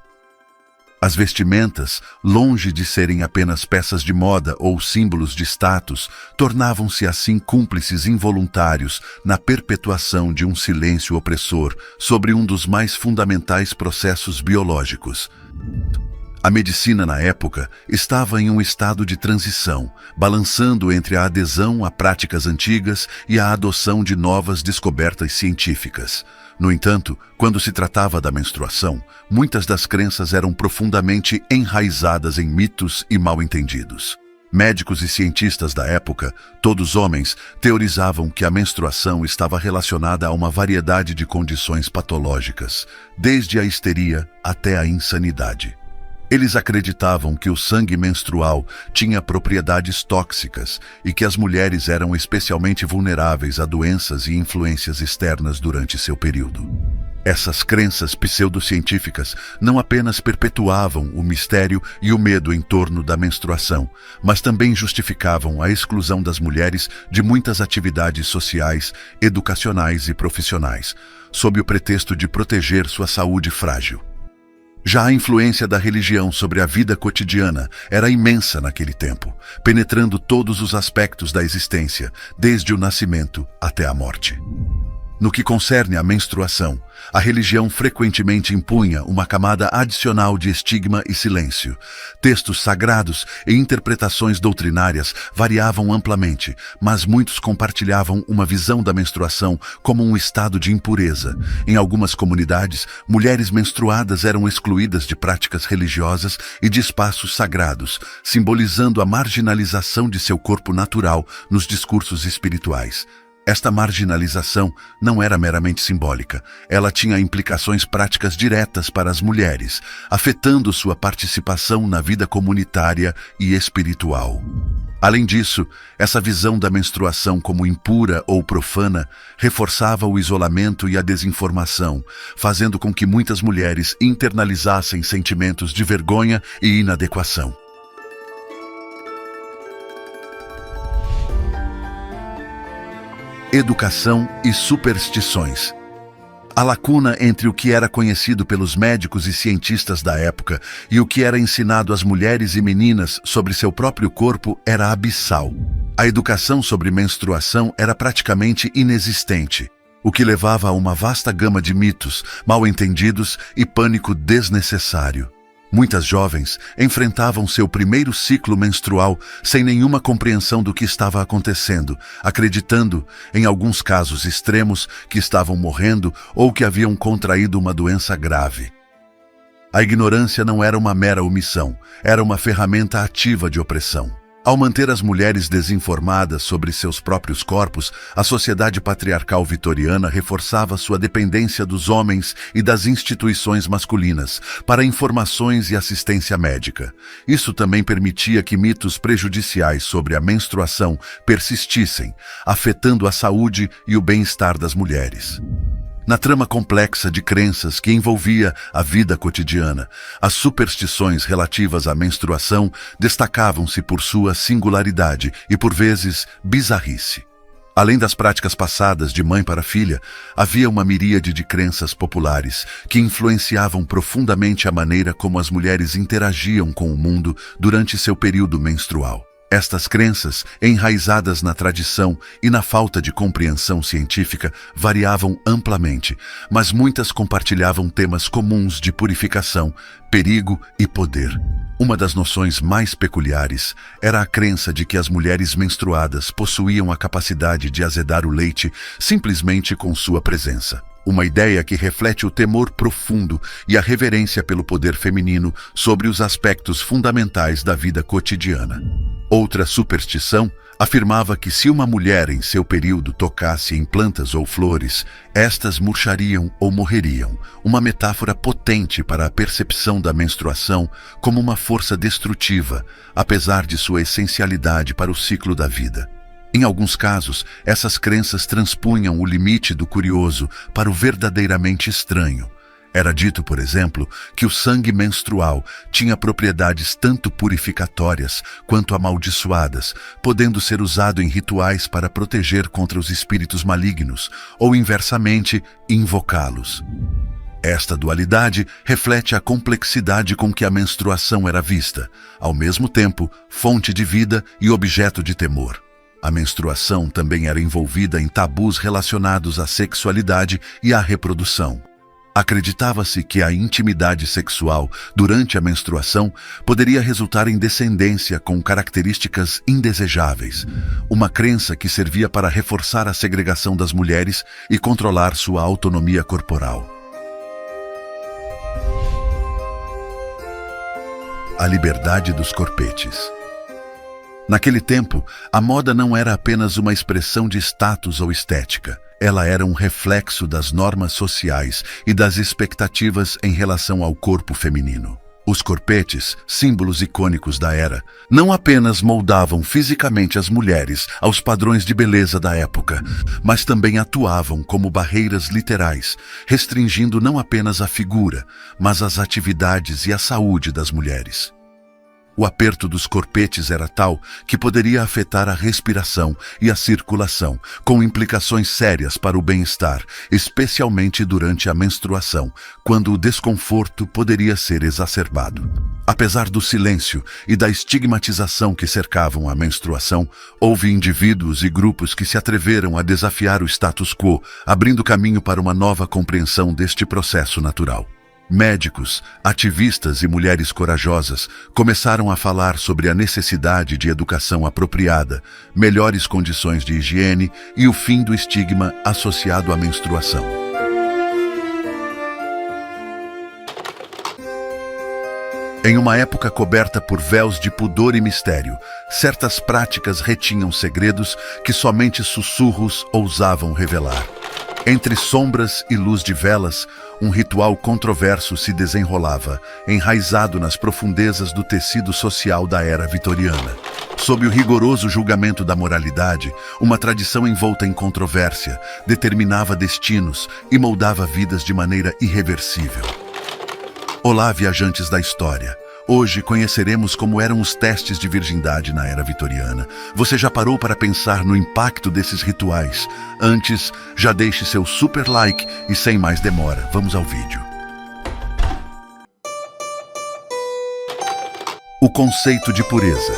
As vestimentas, longe de serem apenas peças de moda ou símbolos de status, tornavam-se assim cúmplices involuntários na perpetuação de um silêncio opressor sobre um dos mais fundamentais processos biológicos. A medicina na época estava em um estado de transição, balançando entre a adesão a práticas antigas e a adoção de novas descobertas científicas. No entanto, quando se tratava da menstruação, muitas das crenças eram profundamente enraizadas em mitos e mal-entendidos. Médicos e cientistas da época, todos homens, teorizavam que a menstruação estava relacionada a uma variedade de condições patológicas, desde a histeria até a insanidade. Eles acreditavam que o sangue menstrual tinha propriedades tóxicas e que as mulheres eram especialmente vulneráveis a doenças e influências externas durante seu período. Essas crenças pseudocientíficas não apenas perpetuavam o mistério e o medo em torno da menstruação, mas também justificavam a exclusão das mulheres de muitas atividades sociais, educacionais e profissionais, sob o pretexto de proteger sua saúde frágil. Já a influência da religião sobre a vida cotidiana era imensa naquele tempo, penetrando todos os aspectos da existência, desde o nascimento até a morte. No que concerne à menstruação, a religião frequentemente impunha uma camada adicional de estigma e silêncio. Textos sagrados e interpretações doutrinárias variavam amplamente, mas muitos compartilhavam uma visão da menstruação como um estado de impureza. Em algumas comunidades, mulheres menstruadas eram excluídas de práticas religiosas e de espaços sagrados, simbolizando a marginalização de seu corpo natural nos discursos espirituais. Esta marginalização não era meramente simbólica, ela tinha implicações práticas diretas para as mulheres, afetando sua participação na vida comunitária e espiritual. Além disso, essa visão da menstruação como impura ou profana reforçava o isolamento e a desinformação, fazendo com que muitas mulheres internalizassem sentimentos de vergonha e inadequação. Educação e superstições. A lacuna entre o que era conhecido pelos médicos e cientistas da época e o que era ensinado às mulheres e meninas sobre seu próprio corpo era abissal. A educação sobre menstruação era praticamente inexistente, o que levava a uma vasta gama de mitos, mal-entendidos e pânico desnecessário. Muitas jovens enfrentavam seu primeiro ciclo menstrual sem nenhuma compreensão do que estava acontecendo, acreditando, em alguns casos extremos, que estavam morrendo ou que haviam contraído uma doença grave. A ignorância não era uma mera omissão, era uma ferramenta ativa de opressão. Ao manter as mulheres desinformadas sobre seus próprios corpos, a sociedade patriarcal vitoriana reforçava sua dependência dos homens e das instituições masculinas para informações e assistência médica. Isso também permitia que mitos prejudiciais sobre a menstruação persistissem, afetando a saúde e o bem-estar das mulheres. Na trama complexa de crenças que envolvia a vida cotidiana, as superstições relativas à menstruação destacavam-se por sua singularidade e, por vezes, bizarrice. Além das práticas passadas de mãe para filha, havia uma miríade de crenças populares que influenciavam profundamente a maneira como as mulheres interagiam com o mundo durante seu período menstrual. Estas crenças, enraizadas na tradição e na falta de compreensão científica, variavam amplamente, mas muitas compartilhavam temas comuns de purificação, perigo e poder. Uma das noções mais peculiares era a crença de que as mulheres menstruadas possuíam a capacidade de azedar o leite simplesmente com sua presença. Uma ideia que reflete o temor profundo e a reverência pelo poder feminino sobre os aspectos fundamentais da vida cotidiana. Outra superstição afirmava que se uma mulher em seu período tocasse em plantas ou flores, estas murchariam ou morreriam, uma metáfora potente para a percepção da menstruação como uma força destrutiva, apesar de sua essencialidade para o ciclo da vida. Em alguns casos, essas crenças transpunham o limite do curioso para o verdadeiramente estranho. Era dito, por exemplo, que o sangue menstrual tinha propriedades tanto purificatórias quanto amaldiçoadas, podendo ser usado em rituais para proteger contra os espíritos malignos, ou inversamente, invocá-los. Esta dualidade reflete a complexidade com que a menstruação era vista, ao mesmo tempo, fonte de vida e objeto de temor. A menstruação também era envolvida em tabus relacionados à sexualidade e à reprodução. Acreditava-se que a intimidade sexual durante a menstruação poderia resultar em descendência com características indesejáveis, uma crença que servia para reforçar a segregação das mulheres e controlar sua autonomia corporal. A liberdade dos corpetes. Naquele tempo, a moda não era apenas uma expressão de status ou estética. Ela era um reflexo das normas sociais e das expectativas em relação ao corpo feminino. Os corpetes, símbolos icônicos da era, não apenas moldavam fisicamente as mulheres aos padrões de beleza da época, mas também atuavam como barreiras literais, restringindo não apenas a figura, mas as atividades e a saúde das mulheres. O aperto dos corpetes era tal que poderia afetar a respiração e a circulação, com implicações sérias para o bem-estar, especialmente durante a menstruação, quando o desconforto poderia ser exacerbado. Apesar do silêncio e da estigmatização que cercavam a menstruação, houve indivíduos e grupos que se atreveram a desafiar o status quo, abrindo caminho para uma nova compreensão deste processo natural. Médicos, ativistas e mulheres corajosas começaram a falar sobre a necessidade de educação apropriada, melhores condições de higiene e o fim do estigma associado à menstruação. Em uma época coberta por véus de pudor e mistério, certas práticas retinham segredos que somente sussurros ousavam revelar. Entre sombras e luz de velas, um ritual controverso se desenrolava, enraizado nas profundezas do tecido social da era vitoriana. Sob o rigoroso julgamento da moralidade, uma tradição envolta em controvérsia determinava destinos e moldava vidas de maneira irreversível. Olá, viajantes da história! Hoje conheceremos como eram os testes de virgindade na era vitoriana. Você já parou para pensar no impacto desses rituais? Antes, já deixe seu super like e sem mais demora, vamos ao vídeo. O conceito de pureza.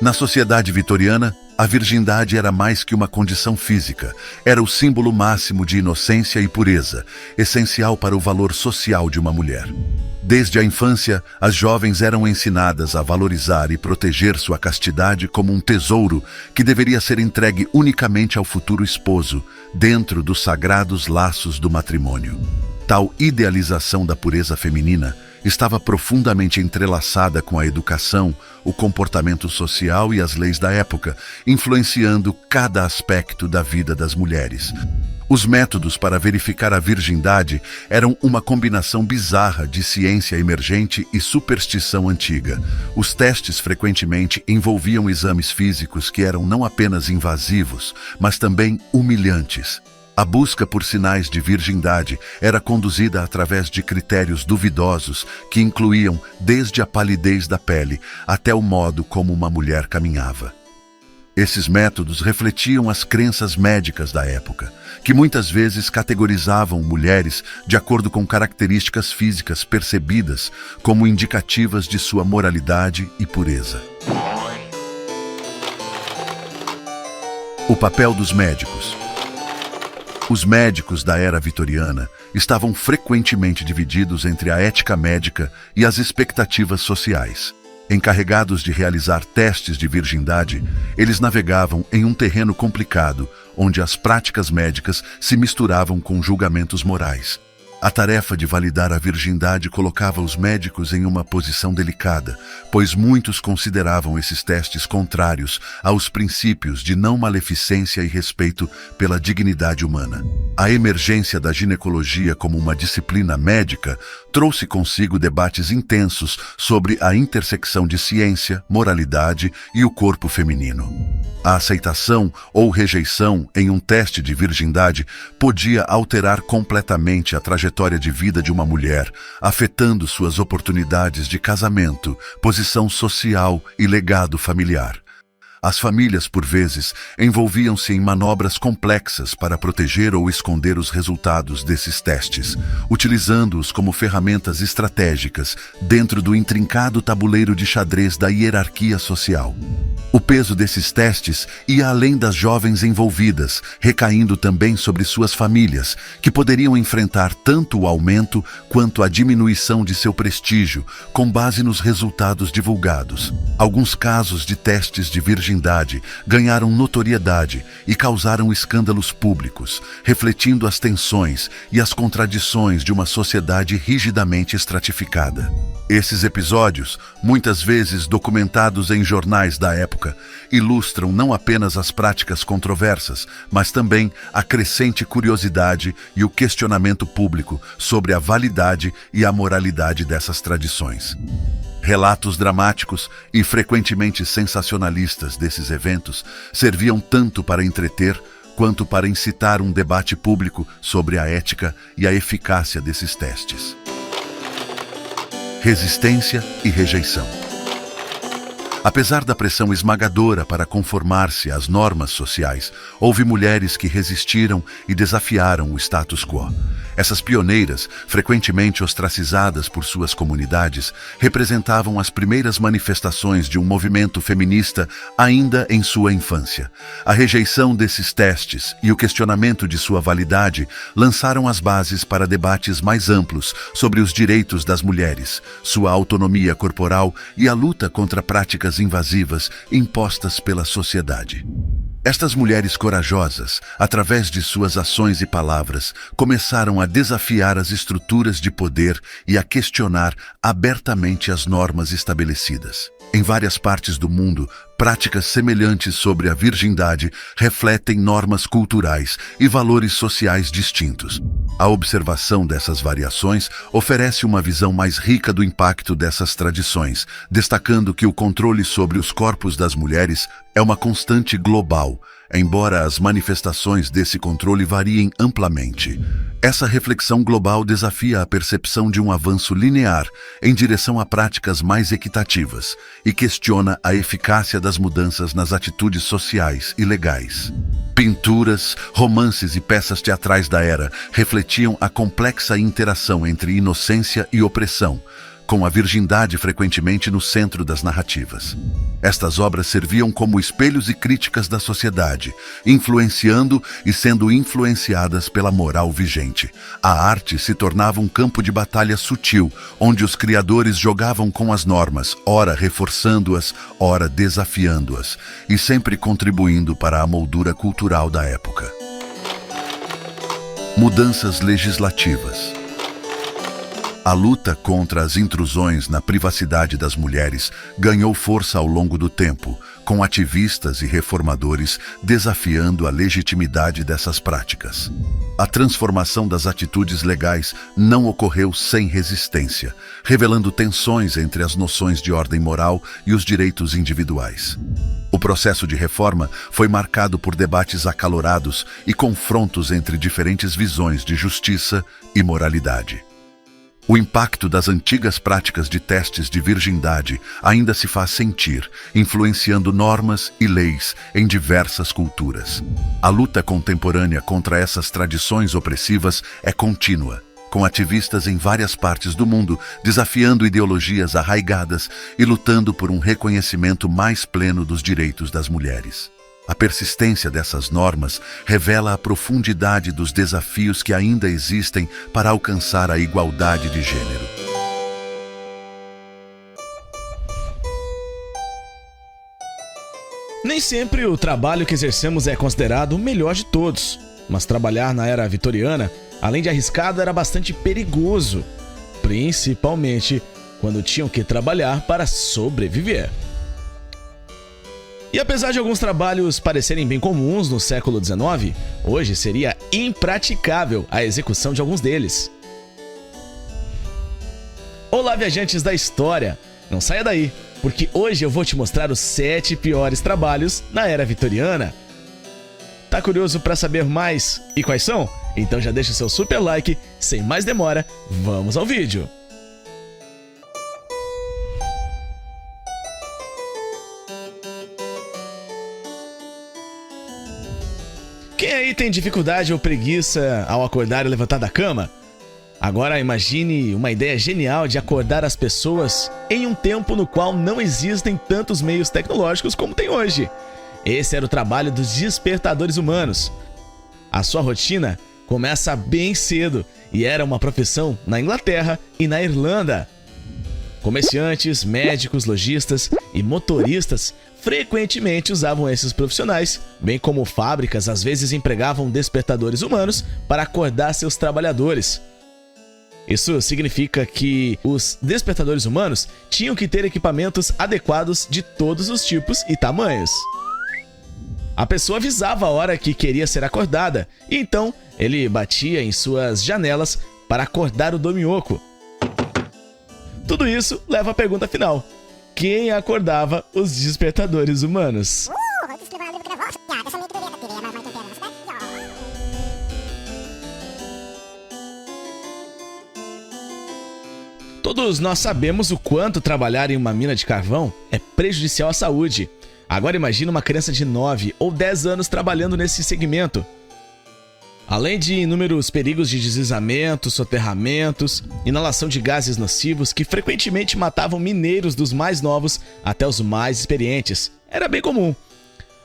Na sociedade vitoriana, a virgindade era mais que uma condição física, era o símbolo máximo de inocência e pureza, essencial para o valor social de uma mulher. Desde a infância, as jovens eram ensinadas a valorizar e proteger sua castidade como um tesouro que deveria ser entregue unicamente ao futuro esposo, dentro dos sagrados laços do matrimônio. Tal idealização da pureza feminina estava profundamente entrelaçada com a educação, o comportamento social e as leis da época, influenciando cada aspecto da vida das mulheres. Os métodos para verificar a virgindade eram uma combinação bizarra de ciência emergente e superstição antiga. Os testes frequentemente envolviam exames físicos que eram não apenas invasivos, mas também humilhantes. A busca por sinais de virgindade era conduzida através de critérios duvidosos que incluíam desde a palidez da pele até o modo como uma mulher caminhava. Esses métodos refletiam as crenças médicas da época, que muitas vezes categorizavam mulheres de acordo com características físicas percebidas como indicativas de sua moralidade e pureza. O papel dos médicos. Os médicos da era vitoriana estavam frequentemente divididos entre a ética médica e as expectativas sociais. Encarregados de realizar testes de virgindade, eles navegavam em um terreno complicado, onde as práticas médicas se misturavam com julgamentos morais. A tarefa de validar a virgindade colocava os médicos em uma posição delicada, pois muitos consideravam esses testes contrários aos princípios de não maleficência e respeito pela dignidade humana. A emergência da ginecologia como uma disciplina médica trouxe consigo debates intensos sobre a intersecção de ciência, moralidade e o corpo feminino. A aceitação ou rejeição em um teste de virgindade podia alterar completamente a trajetória de vida de uma mulher, afetando suas oportunidades de casamento, posição social e legado familiar. As famílias, por vezes, envolviam-se em manobras complexas para proteger ou esconder os resultados desses testes, utilizando-os como ferramentas estratégicas dentro do intrincado tabuleiro de xadrez da hierarquia social. O peso desses testes ia além das jovens envolvidas, recaindo também sobre suas famílias, que poderiam enfrentar tanto o aumento quanto a diminuição de seu prestígio, com base nos resultados divulgados. Alguns casos de testes de virgindade ganharam notoriedade e causaram escândalos públicos, refletindo as tensões e as contradições de uma sociedade rigidamente estratificada. Esses episódios, muitas vezes documentados em jornais da época, ilustram não apenas as práticas controversas, mas também a crescente curiosidade e o questionamento público sobre a validade e a moralidade dessas tradições. Relatos dramáticos e frequentemente sensacionalistas desses eventos serviam tanto para entreter quanto para incitar um debate público sobre a ética e a eficácia desses testes. Resistência e rejeição. Apesar da pressão esmagadora para conformar-se às normas sociais, houve mulheres que resistiram e desafiaram o status quo. Essas pioneiras, frequentemente ostracizadas por suas comunidades, representavam as primeiras manifestações de um movimento feminista ainda em sua infância. A rejeição desses testes e o questionamento de sua validade lançaram as bases para debates mais amplos sobre os direitos das mulheres, sua autonomia corporal e a luta contra práticas invasivas impostas pela sociedade. Estas mulheres corajosas, através de suas ações e palavras, começaram a desafiar as estruturas de poder e a questionar abertamente as normas estabelecidas. Em várias partes do mundo, práticas semelhantes sobre a virgindade refletem normas culturais e valores sociais distintos. A observação dessas variações oferece uma visão mais rica do impacto dessas tradições, destacando que o controle sobre os corpos das mulheres é uma constante global, embora as manifestações desse controle variem amplamente. Essa reflexão global desafia a percepção de um avanço linear em direção a práticas mais equitativas e questiona a eficácia das mudanças nas atitudes sociais e legais. Pinturas, romances e peças teatrais da era refletiam a complexa interação entre inocência e opressão, com a virgindade frequentemente no centro das narrativas. Estas obras serviam como espelhos e críticas da sociedade, influenciando e sendo influenciadas pela moral vigente. A arte se tornava um campo de batalha sutil, onde os criadores jogavam com as normas, ora reforçando-as, ora desafiando-as, e sempre contribuindo para a moldura cultural da época. Mudanças legislativas. A luta contra as intrusões na privacidade das mulheres ganhou força ao longo do tempo, com ativistas e reformadores desafiando a legitimidade dessas práticas. A transformação das atitudes legais não ocorreu sem resistência, revelando tensões entre as noções de ordem moral e os direitos individuais. O processo de reforma foi marcado por debates acalorados e confrontos entre diferentes visões de justiça e moralidade. O impacto das antigas práticas de testes de virgindade ainda se faz sentir, influenciando normas e leis em diversas culturas. A luta contemporânea contra essas tradições opressivas é contínua, com ativistas em várias partes do mundo desafiando ideologias arraigadas e lutando por um reconhecimento mais pleno dos direitos das mulheres. A persistência dessas normas revela a profundidade dos desafios que ainda existem para alcançar a igualdade de gênero. Nem sempre o trabalho que exercemos é considerado o melhor de todos, mas trabalhar na era vitoriana, além de arriscado, era bastante perigoso, principalmente quando tinham que trabalhar para sobreviver. E apesar de alguns trabalhos parecerem bem comuns no século XIX, hoje seria impraticável a execução de alguns deles. Olá, viajantes da história! Não saia daí, porque hoje eu vou te mostrar os 7 piores trabalhos na era vitoriana. Tá curioso para saber mais e quais são? Então já deixa o seu super like, sem mais demora, vamos ao vídeo! Quem aí tem dificuldade ou preguiça ao acordar e levantar da cama? Agora imagine uma ideia genial de acordar as pessoas em um tempo no qual não existem tantos meios tecnológicos como tem hoje. Esse era o trabalho dos despertadores humanos. A sua rotina começa bem cedo e era uma profissão na Inglaterra e na Irlanda. Comerciantes, médicos, lojistas e motoristas frequentemente usavam esses profissionais, bem como fábricas às vezes empregavam despertadores humanos para acordar seus trabalhadores. Isso significa que os despertadores humanos tinham que ter equipamentos adequados de todos os tipos e tamanhos. A pessoa avisava a hora que queria ser acordada, e então ele batia em suas janelas para acordar o domioco. Tudo isso leva à pergunta final: quem acordava os despertadores humanos? Todos nós sabemos o quanto trabalhar em uma mina de carvão é prejudicial à saúde. Agora imagine uma criança de 9 ou 10 anos trabalhando nesse segmento. Além de inúmeros perigos de deslizamentos, soterramentos, inalação de gases nocivos que frequentemente matavam mineiros dos mais novos até os mais experientes, era bem comum.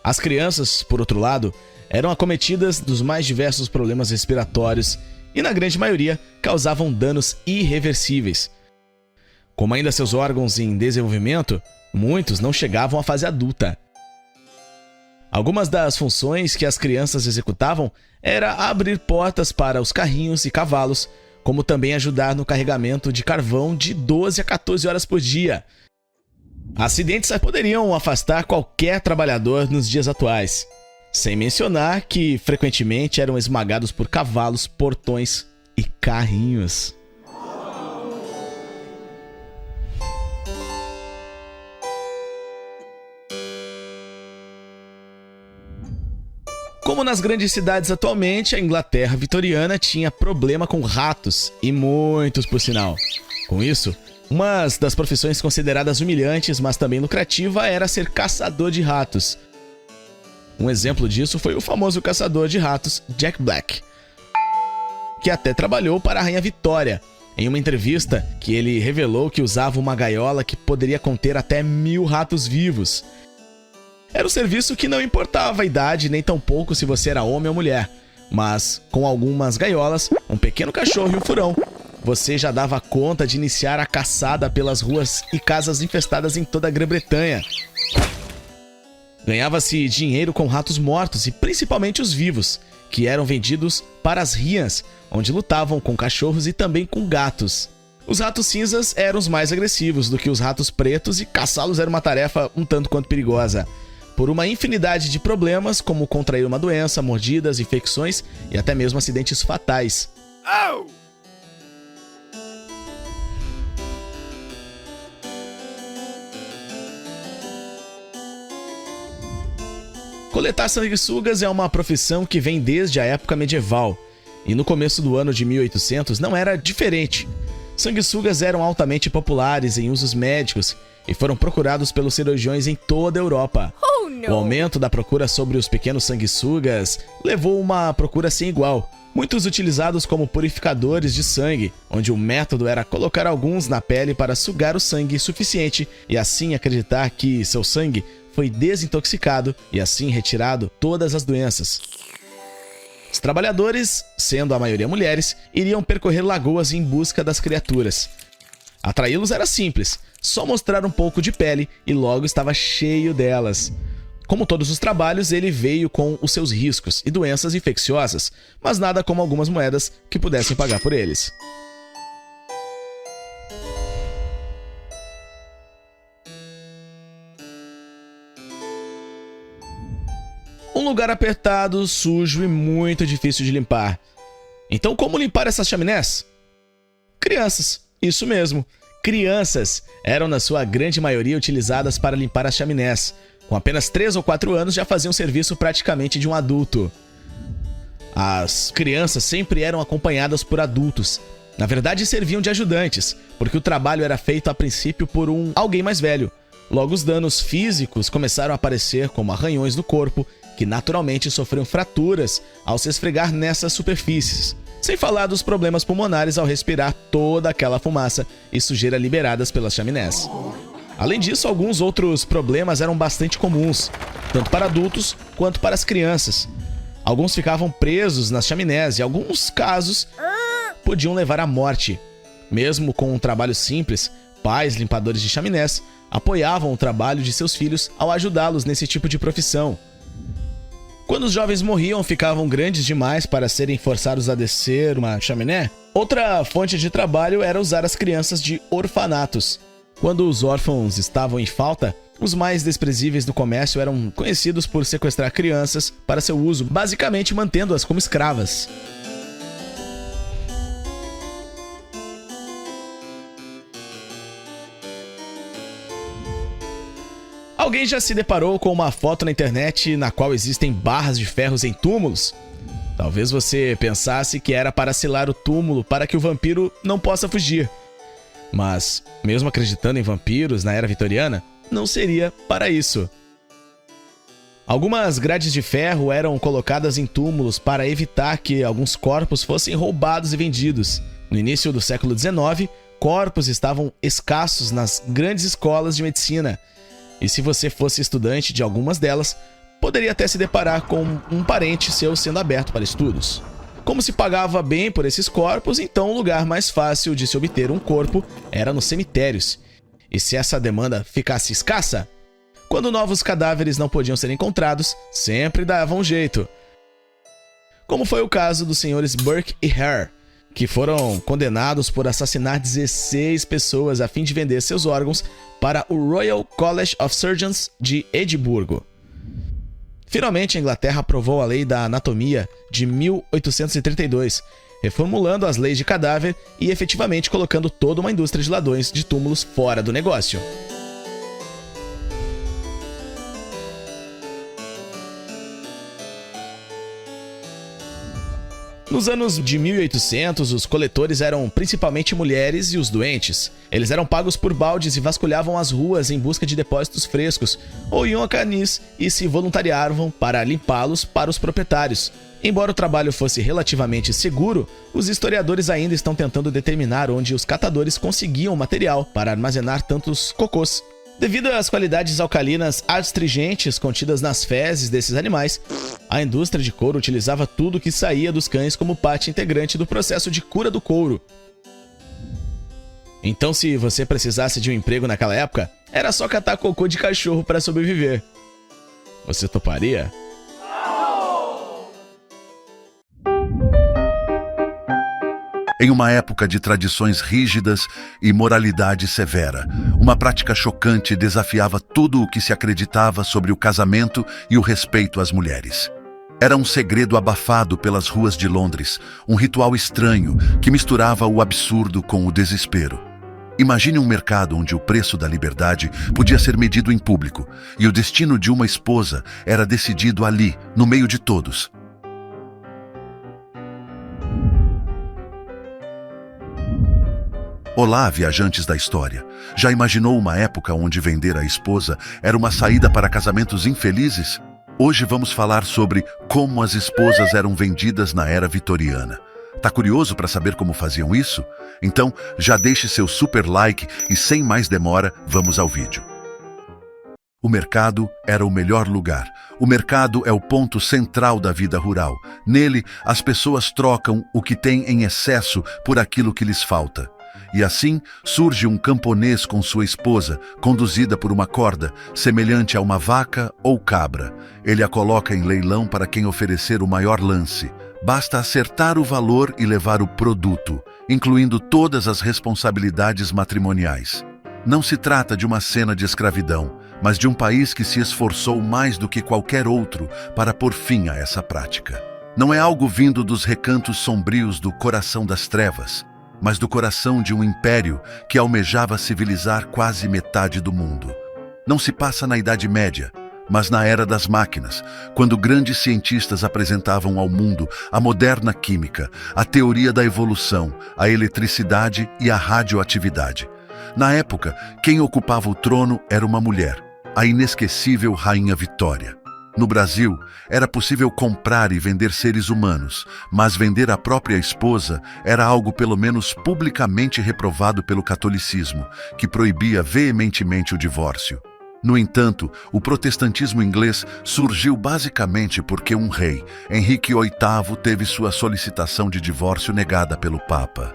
As crianças, por outro lado, eram acometidas dos mais diversos problemas respiratórios e, na grande maioria, causavam danos irreversíveis. Como ainda seus órgãos em desenvolvimento, muitos não chegavam à fase adulta. Algumas das funções que as crianças executavam era abrir portas para os carrinhos e cavalos, como também ajudar no carregamento de carvão de 12 a 14 horas por dia. Acidentes poderiam afastar qualquer trabalhador nos dias atuais, sem mencionar que frequentemente eram esmagados por cavalos, portões e carrinhos. Como nas grandes cidades atualmente, a Inglaterra vitoriana tinha problema com ratos, e muitos por sinal. Com isso, uma das profissões consideradas humilhantes, mas também lucrativa, era ser caçador de ratos. Um exemplo disso foi o famoso caçador de ratos Jack Black, que até trabalhou para a Rainha Vitória. Em uma entrevista, que ele revelou que usava uma gaiola que poderia conter até 1000 ratos vivos. Era um serviço que não importava a idade, nem tampouco se você era homem ou mulher. Mas, com algumas gaiolas, um pequeno cachorro e um furão, você já dava conta de iniciar a caçada pelas ruas e casas infestadas em toda a Grã-Bretanha. Ganhava-se dinheiro com ratos mortos e principalmente os vivos, que eram vendidos para as rias, onde lutavam com cachorros e também com gatos. Os ratos cinzas eram os mais agressivos do que os ratos pretos e caçá-los era uma tarefa um tanto quanto perigosa, por uma infinidade de problemas, como contrair uma doença, mordidas, infecções e até mesmo acidentes fatais. Oh! Coletar sanguessugas é uma profissão que vem desde a época medieval, e no começo do ano de 1800 não era diferente. Sanguessugas eram altamente populares em usos médicos e foram procurados pelos cirurgiões em toda a Europa. O aumento da procura sobre os pequenos sanguessugas levou uma procura sem igual, muitos utilizados como purificadores de sangue, onde o método era colocar alguns na pele para sugar o sangue suficiente e assim acreditar que seu sangue foi desintoxicado e assim retirado todas as doenças. Os trabalhadores, sendo a maioria mulheres, iriam percorrer lagoas em busca das criaturas. Atraí-los era simples, só mostrar um pouco de pele e logo estava cheio delas. Como todos os trabalhos, ele veio com os seus riscos e doenças infecciosas, mas nada como algumas moedas que pudessem pagar por eles. Um lugar apertado, sujo e muito difícil de limpar. Então, como limpar essas chaminés? Crianças, isso mesmo. Crianças eram, na sua grande maioria, utilizadas para limpar as chaminés. Com apenas 3 ou 4 anos, já faziam serviço praticamente de um adulto. As crianças sempre eram acompanhadas por adultos. Na verdade, serviam de ajudantes, porque o trabalho era feito a princípio por alguém mais velho. Logo, os danos físicos começaram a aparecer como arranhões no corpo, que naturalmente sofriam fraturas ao se esfregar nessas superfícies. Sem falar dos problemas pulmonares ao respirar toda aquela fumaça e sujeira liberadas pelas chaminés. Além disso, alguns outros problemas eram bastante comuns, tanto para adultos quanto para as crianças. Alguns ficavam presos nas chaminés e, em alguns casos, podiam levar à morte. Mesmo com um trabalho simples, pais limpadores de chaminés apoiavam o trabalho de seus filhos ao ajudá-los nesse tipo de profissão. Quando os jovens morriam, ficavam grandes demais para serem forçados a descer uma chaminé. Outra fonte de trabalho era usar as crianças de orfanatos. Quando os órfãos estavam em falta, os mais desprezíveis do comércio eram conhecidos por sequestrar crianças para seu uso, basicamente mantendo-as como escravas. Alguém já se deparou com uma foto na internet na qual existem barras de ferros em túmulos? Talvez você pensasse que era para selar o túmulo para que o vampiro não possa fugir. Mas, mesmo acreditando em vampiros na era vitoriana, não seria para isso. Algumas grades de ferro eram colocadas em túmulos para evitar que alguns corpos fossem roubados e vendidos. No início do século XIX, corpos estavam escassos nas grandes escolas de medicina. E se você fosse estudante de algumas delas, poderia até se deparar com um parente seu sendo aberto para estudos. Como se pagava bem por esses corpos, então o lugar mais fácil de se obter um corpo era nos cemitérios. E se essa demanda ficasse escassa, quando novos cadáveres não podiam ser encontrados, sempre davam um jeito. Como foi o caso dos senhores Burke e Hare, que foram condenados por assassinar 16 pessoas a fim de vender seus órgãos para o Royal College of Surgeons de Edimburgo. Finalmente, a Inglaterra aprovou a Lei da Anatomia de 1832, reformulando as leis de cadáver e efetivamente colocando toda uma indústria de ladrões de túmulos fora do negócio. Nos anos de 1800, os coletores eram principalmente mulheres e os doentes. Eles eram pagos por baldes e vasculhavam as ruas em busca de depósitos frescos, ou iam a canis e se voluntariavam para limpá-los para os proprietários. Embora o trabalho fosse relativamente seguro, os historiadores ainda estão tentando determinar onde os catadores conseguiam material para armazenar tantos cocôs. Devido às qualidades alcalinas astringentes contidas nas fezes desses animais, a indústria de couro utilizava tudo que saía dos cães como parte integrante do processo de cura do couro. Então, se você precisasse de um emprego naquela época, era só catar cocô de cachorro para sobreviver. Você toparia? Em uma época de tradições rígidas e moralidade severa, uma prática chocante desafiava tudo o que se acreditava sobre o casamento e o respeito às mulheres. Era um segredo abafado pelas ruas de Londres, um ritual estranho que misturava o absurdo com o desespero. Imagine um mercado onde o preço da liberdade podia ser medido em público e o destino de uma esposa era decidido ali, no meio de todos. Olá, viajantes da história. Já imaginou uma época onde vender a esposa era uma saída para casamentos infelizes? Hoje vamos falar sobre como as esposas eram vendidas na era vitoriana. Tá curioso para saber como faziam isso? Então, já deixe seu super like e sem mais demora, vamos ao vídeo. O mercado era o melhor lugar. O mercado é o ponto central da vida rural. Nele, as pessoas trocam o que têm em excesso por aquilo que lhes falta. E assim surge um camponês com sua esposa, conduzida por uma corda, semelhante a uma vaca ou cabra. Ele a coloca em leilão para quem oferecer o maior lance. Basta acertar o valor e levar o produto, incluindo todas as responsabilidades matrimoniais. Não se trata de uma cena de escravidão, mas de um país que se esforçou mais do que qualquer outro para pôr fim a essa prática. Não é algo vindo dos recantos sombrios do coração das trevas, mas do coração de um império que almejava civilizar quase metade do mundo. Não se passa na Idade Média, mas na Era das Máquinas, quando grandes cientistas apresentavam ao mundo a moderna química, a teoria da evolução, a eletricidade e a radioatividade. Na época, quem ocupava o trono era uma mulher, a inesquecível Rainha Vitória. No Brasil, era possível comprar e vender seres humanos, mas vender a própria esposa era algo pelo menos publicamente reprovado pelo catolicismo, que proibia veementemente o divórcio. No entanto, o protestantismo inglês surgiu basicamente porque um rei, Henrique VIII, teve sua solicitação de divórcio negada pelo Papa.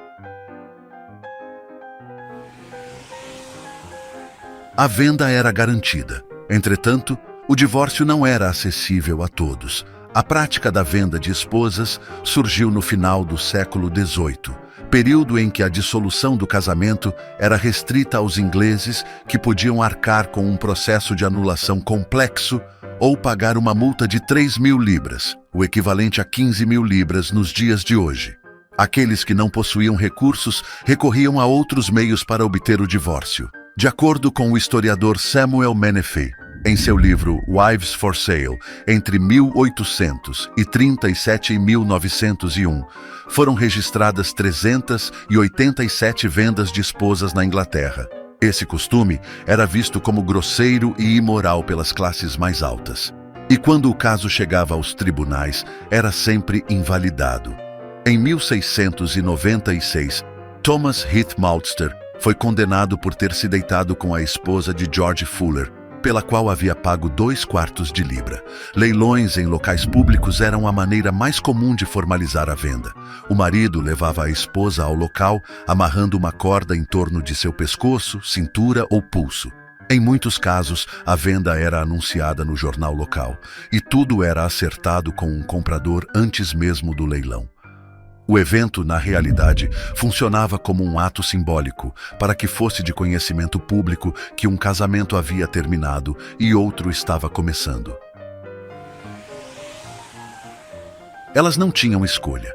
A venda era garantida. Entretanto, o divórcio não era acessível a todos. A prática da venda de esposas surgiu no final do século XVIII, período em que a dissolução do casamento era restrita aos ingleses, que podiam arcar com um processo de anulação complexo ou pagar uma multa de 3.000 libras, o equivalente a 15.000 libras nos dias de hoje. Aqueles que não possuíam recursos recorriam a outros meios para obter o divórcio. De acordo com o historiador Samuel Menefee, em seu livro Wives for Sale, entre 1837 e 1901, foram registradas 387 vendas de esposas na Inglaterra. Esse costume era visto como grosseiro e imoral pelas classes mais altas. E quando o caso chegava aos tribunais, era sempre invalidado. Em 1696, Thomas Heath Maltster foi condenado por ter se deitado com a esposa de George Fuller, pela qual havia pago 2/4 de libra. Leilões em locais públicos eram a maneira mais comum de formalizar a venda. O marido levava a esposa ao local, amarrando uma corda em torno de seu pescoço, cintura ou pulso. Em muitos casos, a venda era anunciada no jornal local, e tudo era acertado com um comprador antes mesmo do leilão. O evento, na realidade, funcionava como um ato simbólico, para que fosse de conhecimento público que um casamento havia terminado e outro estava começando. Elas não tinham escolha.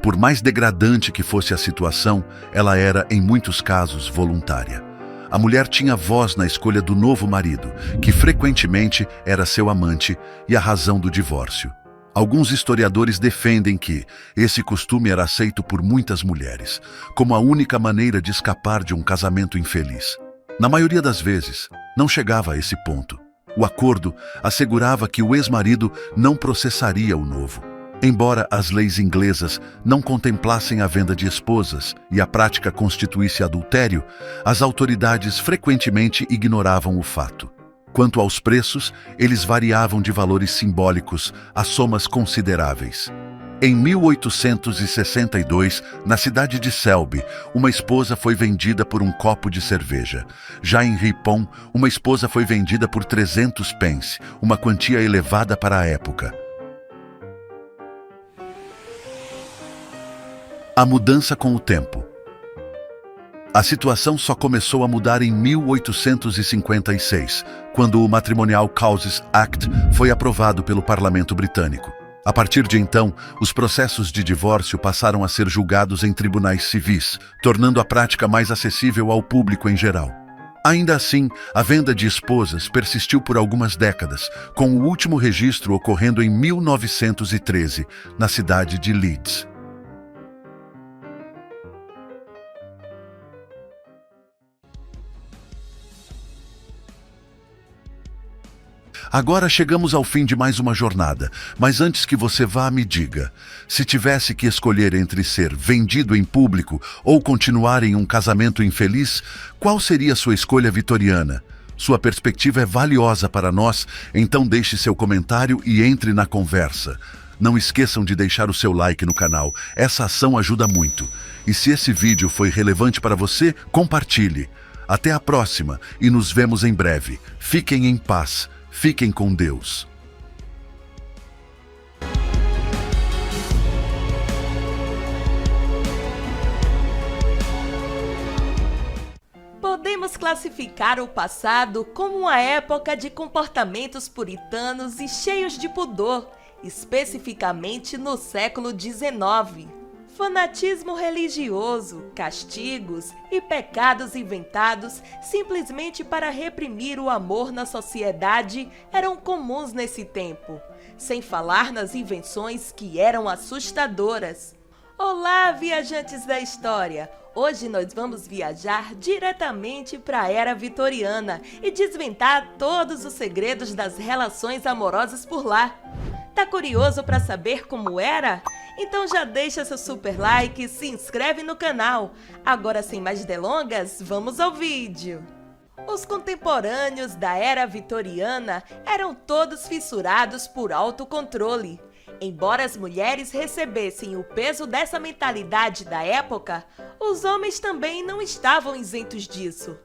Por mais degradante que fosse a situação, ela era, em muitos casos, voluntária. A mulher tinha voz na escolha do novo marido, que frequentemente era seu amante e a razão do divórcio. Alguns historiadores defendem que esse costume era aceito por muitas mulheres, como a única maneira de escapar de um casamento infeliz. Na maioria das vezes, não chegava a esse ponto. O acordo assegurava que o ex-marido não processaria o novo. Embora as leis inglesas não contemplassem a venda de esposas e a prática constituísse adultério, as autoridades frequentemente ignoravam o fato. Quanto aos preços, eles variavam de valores simbólicos a somas consideráveis. Em 1862, na cidade de Selby, uma esposa foi vendida por um copo de cerveja. Já em Ripon, uma esposa foi vendida por 300 pence, uma quantia elevada para a época. A mudança com o tempo. A situação só começou a mudar em 1856, quando o Matrimonial Causes Act foi aprovado pelo Parlamento Britânico. A partir de então, os processos de divórcio passaram a ser julgados em tribunais civis, tornando a prática mais acessível ao público em geral. Ainda assim, a venda de esposas persistiu por algumas décadas, com o último registro ocorrendo em 1913, na cidade de Leeds. Agora chegamos ao fim de mais uma jornada, mas antes que você vá, me diga, se tivesse que escolher entre ser vendido em público ou continuar em um casamento infeliz, qual seria sua escolha vitoriana? Sua perspectiva é valiosa para nós, então deixe seu comentário e entre na conversa. Não esqueçam de deixar o seu like no canal, essa ação ajuda muito. E se esse vídeo foi relevante para você, compartilhe. Até a próxima e nos vemos em breve. Fiquem em paz, fiquem com Deus. Podemos classificar o passado como uma época de comportamentos puritanos e cheios de pudor, especificamente no século XIX. Fanatismo religioso, castigos e pecados inventados simplesmente para reprimir o amor na sociedade eram comuns nesse tempo, sem falar nas invenções que eram assustadoras. Olá, viajantes da história! Hoje nós vamos viajar diretamente para a Era Vitoriana e desvendar todos os segredos das relações amorosas por lá. Tá curioso para saber como era? Então já deixa seu super like e se inscreve no canal. Agora, sem mais delongas, vamos ao vídeo. Os contemporâneos da Era Vitoriana eram todos fissurados por autocontrole. Embora as mulheres recebessem o peso dessa mentalidade da época, os homens também não estavam isentos disso.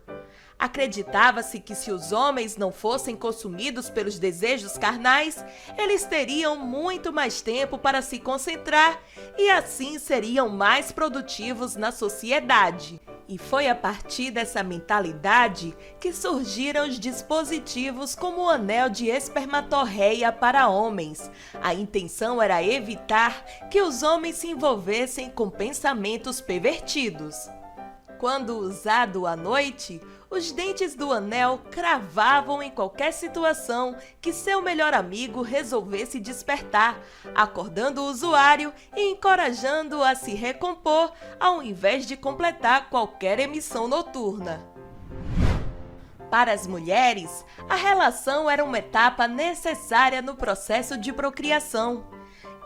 Acreditava-se que se os homens não fossem consumidos pelos desejos carnais, eles teriam muito mais tempo para se concentrar e assim seriam mais produtivos na sociedade. E foi a partir dessa mentalidade que surgiram os dispositivos como o anel de espermatorreia para homens. A intenção era evitar que os homens se envolvessem com pensamentos pervertidos. Quando usado à noite, os dentes do anel cravavam em qualquer situação que seu melhor amigo resolvesse despertar, acordando o usuário e encorajando-o a se recompor ao invés de completar qualquer emissão noturna. Para as mulheres, a relação era uma etapa necessária no processo de procriação.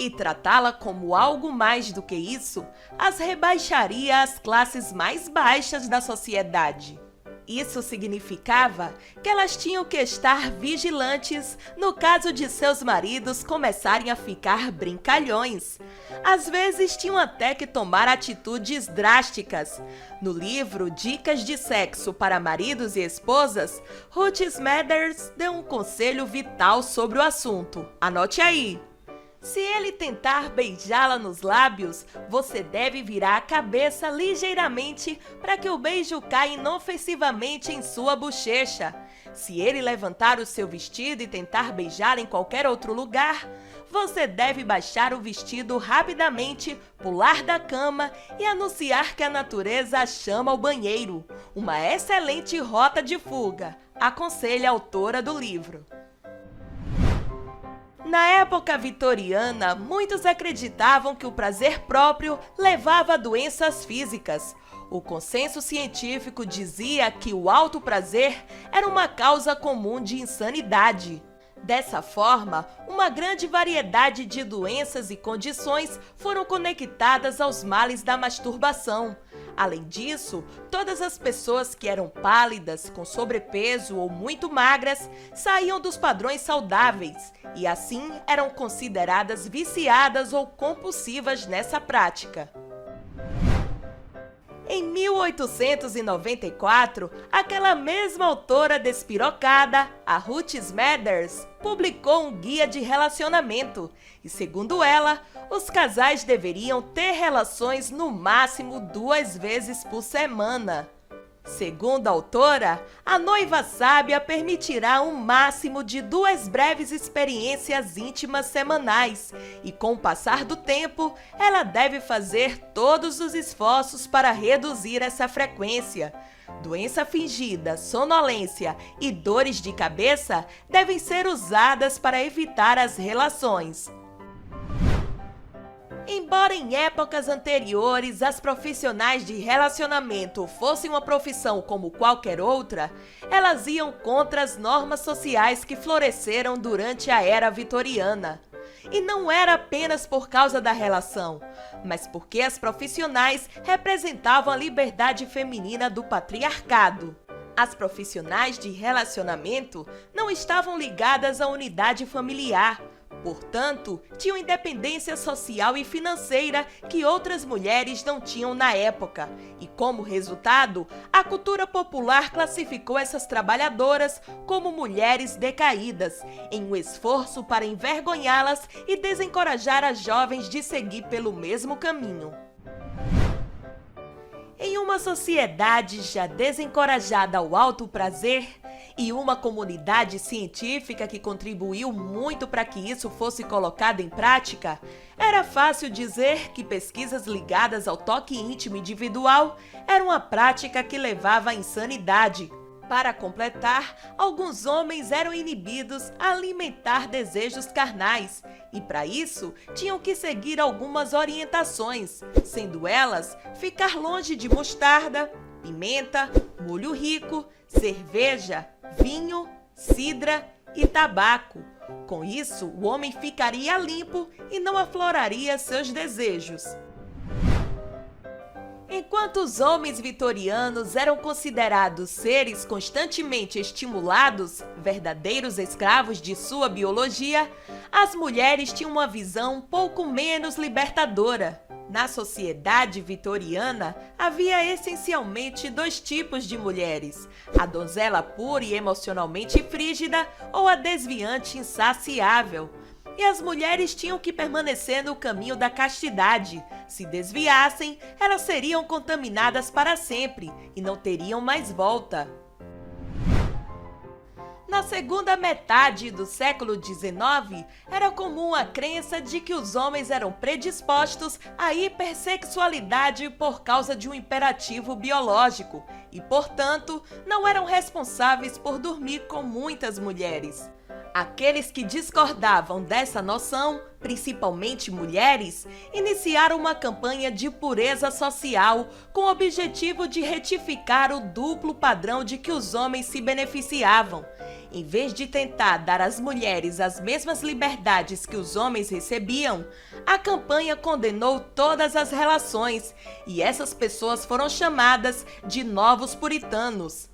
E tratá-la como algo mais do que isso, as rebaixaria às classes mais baixas da sociedade. Isso significava que elas tinham que estar vigilantes no caso de seus maridos começarem a ficar brincalhões. Às vezes tinham até que tomar atitudes drásticas. No livro Dicas de Sexo para Maridos e Esposas, Ruth Smathers deu um conselho vital sobre o assunto. Anote aí! Se ele tentar beijá-la nos lábios, você deve virar a cabeça ligeiramente para que o beijo caia inofensivamente em sua bochecha. Se ele levantar o seu vestido e tentar beijar em qualquer outro lugar, você deve baixar o vestido rapidamente, pular da cama e anunciar que a natureza a chama ao banheiro. Uma excelente rota de fuga, aconselha a autora do livro. Na época vitoriana, muitos acreditavam que o prazer próprio levava a doenças físicas. O consenso científico dizia que o alto prazer era uma causa comum de insanidade. Dessa forma, uma grande variedade de doenças e condições foram conectadas aos males da masturbação. Além disso, todas as pessoas que eram pálidas, com sobrepeso ou muito magras, saíam dos padrões saudáveis e assim eram consideradas viciadas ou compulsivas nessa prática. Em 1894, aquela mesma autora despirocada, a Ruth Smathers, publicou um guia de relacionamento e, segundo ela, os casais deveriam ter relações no máximo 2 vezes por semana. Segundo a autora, a noiva sábia permitirá um máximo de 2 breves experiências íntimas semanais e, com o passar do tempo, ela deve fazer todos os esforços para reduzir essa frequência. Doença fingida, sonolência e dores de cabeça devem ser usadas para evitar as relações. Embora em épocas anteriores as profissionais de relacionamento fossem uma profissão como qualquer outra, elas iam contra as normas sociais que floresceram durante a Era Vitoriana. E não era apenas por causa da relação, mas porque as profissionais representavam a liberdade feminina do patriarcado. As profissionais de relacionamento não estavam ligadas à unidade familiar, portanto, tinham independência social e financeira que outras mulheres não tinham na época. E como resultado, a cultura popular classificou essas trabalhadoras como mulheres decaídas, em um esforço para envergonhá-las e desencorajar as jovens de seguir pelo mesmo caminho. Em uma sociedade já desencorajada ao alto prazer e uma comunidade científica que contribuiu muito para que isso fosse colocado em prática, era fácil dizer que pesquisas ligadas ao toque íntimo individual eram uma prática que levava à insanidade. Para completar, alguns homens eram inibidos a alimentar desejos carnais e, para isso, tinham que seguir algumas orientações, sendo elas ficar longe de mostarda, pimenta, molho rico, cerveja, vinho, cidra e tabaco. Com isso, o homem ficaria limpo e não afloraria seus desejos. Enquanto os homens vitorianos eram considerados seres constantemente estimulados, verdadeiros escravos de sua biologia, as mulheres tinham uma visão pouco menos libertadora. Na sociedade vitoriana, havia essencialmente dois tipos de mulheres: a donzela pura e emocionalmente frígida ou a desviante insaciável. E as mulheres tinham que permanecer no caminho da castidade. Se desviassem, elas seriam contaminadas para sempre e não teriam mais volta. Na segunda metade do século XIX, era comum a crença de que os homens eram predispostos à hipersexualidade por causa de um imperativo biológico e, portanto, não eram responsáveis por dormir com muitas mulheres. Aqueles que discordavam dessa noção, principalmente mulheres, iniciaram uma campanha de pureza social com o objetivo de retificar o duplo padrão de que os homens se beneficiavam. Em vez de tentar dar às mulheres as mesmas liberdades que os homens recebiam, a campanha condenou todas as relações, e essas pessoas foram chamadas de novos puritanos.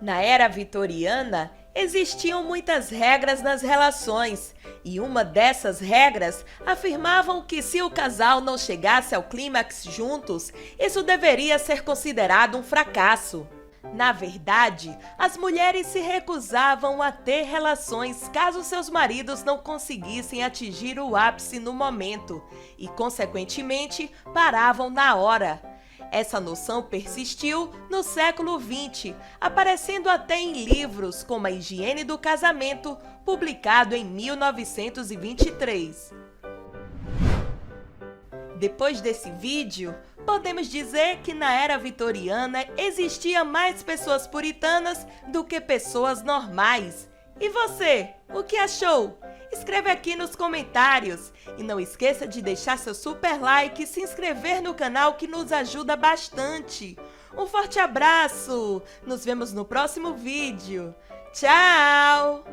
Na era vitoriana, existiam muitas regras nas relações, e uma dessas regras afirmavam que se o casal não chegasse ao clímax juntos, isso deveria ser considerado um fracasso. Na verdade, as mulheres se recusavam a ter relações caso seus maridos não conseguissem atingir o ápice no momento e, consequentemente, paravam na hora. Essa noção persistiu no século XX, aparecendo até em livros como A Higiene do Casamento, publicado em 1923. Depois desse vídeo, podemos dizer que na era vitoriana existia mais pessoas puritanas do que pessoas normais. E você, o que achou? Escreve aqui nos comentários. E não esqueça de deixar seu super like e se inscrever no canal, que nos ajuda bastante. Um forte abraço! Nos vemos no próximo vídeo. Tchau!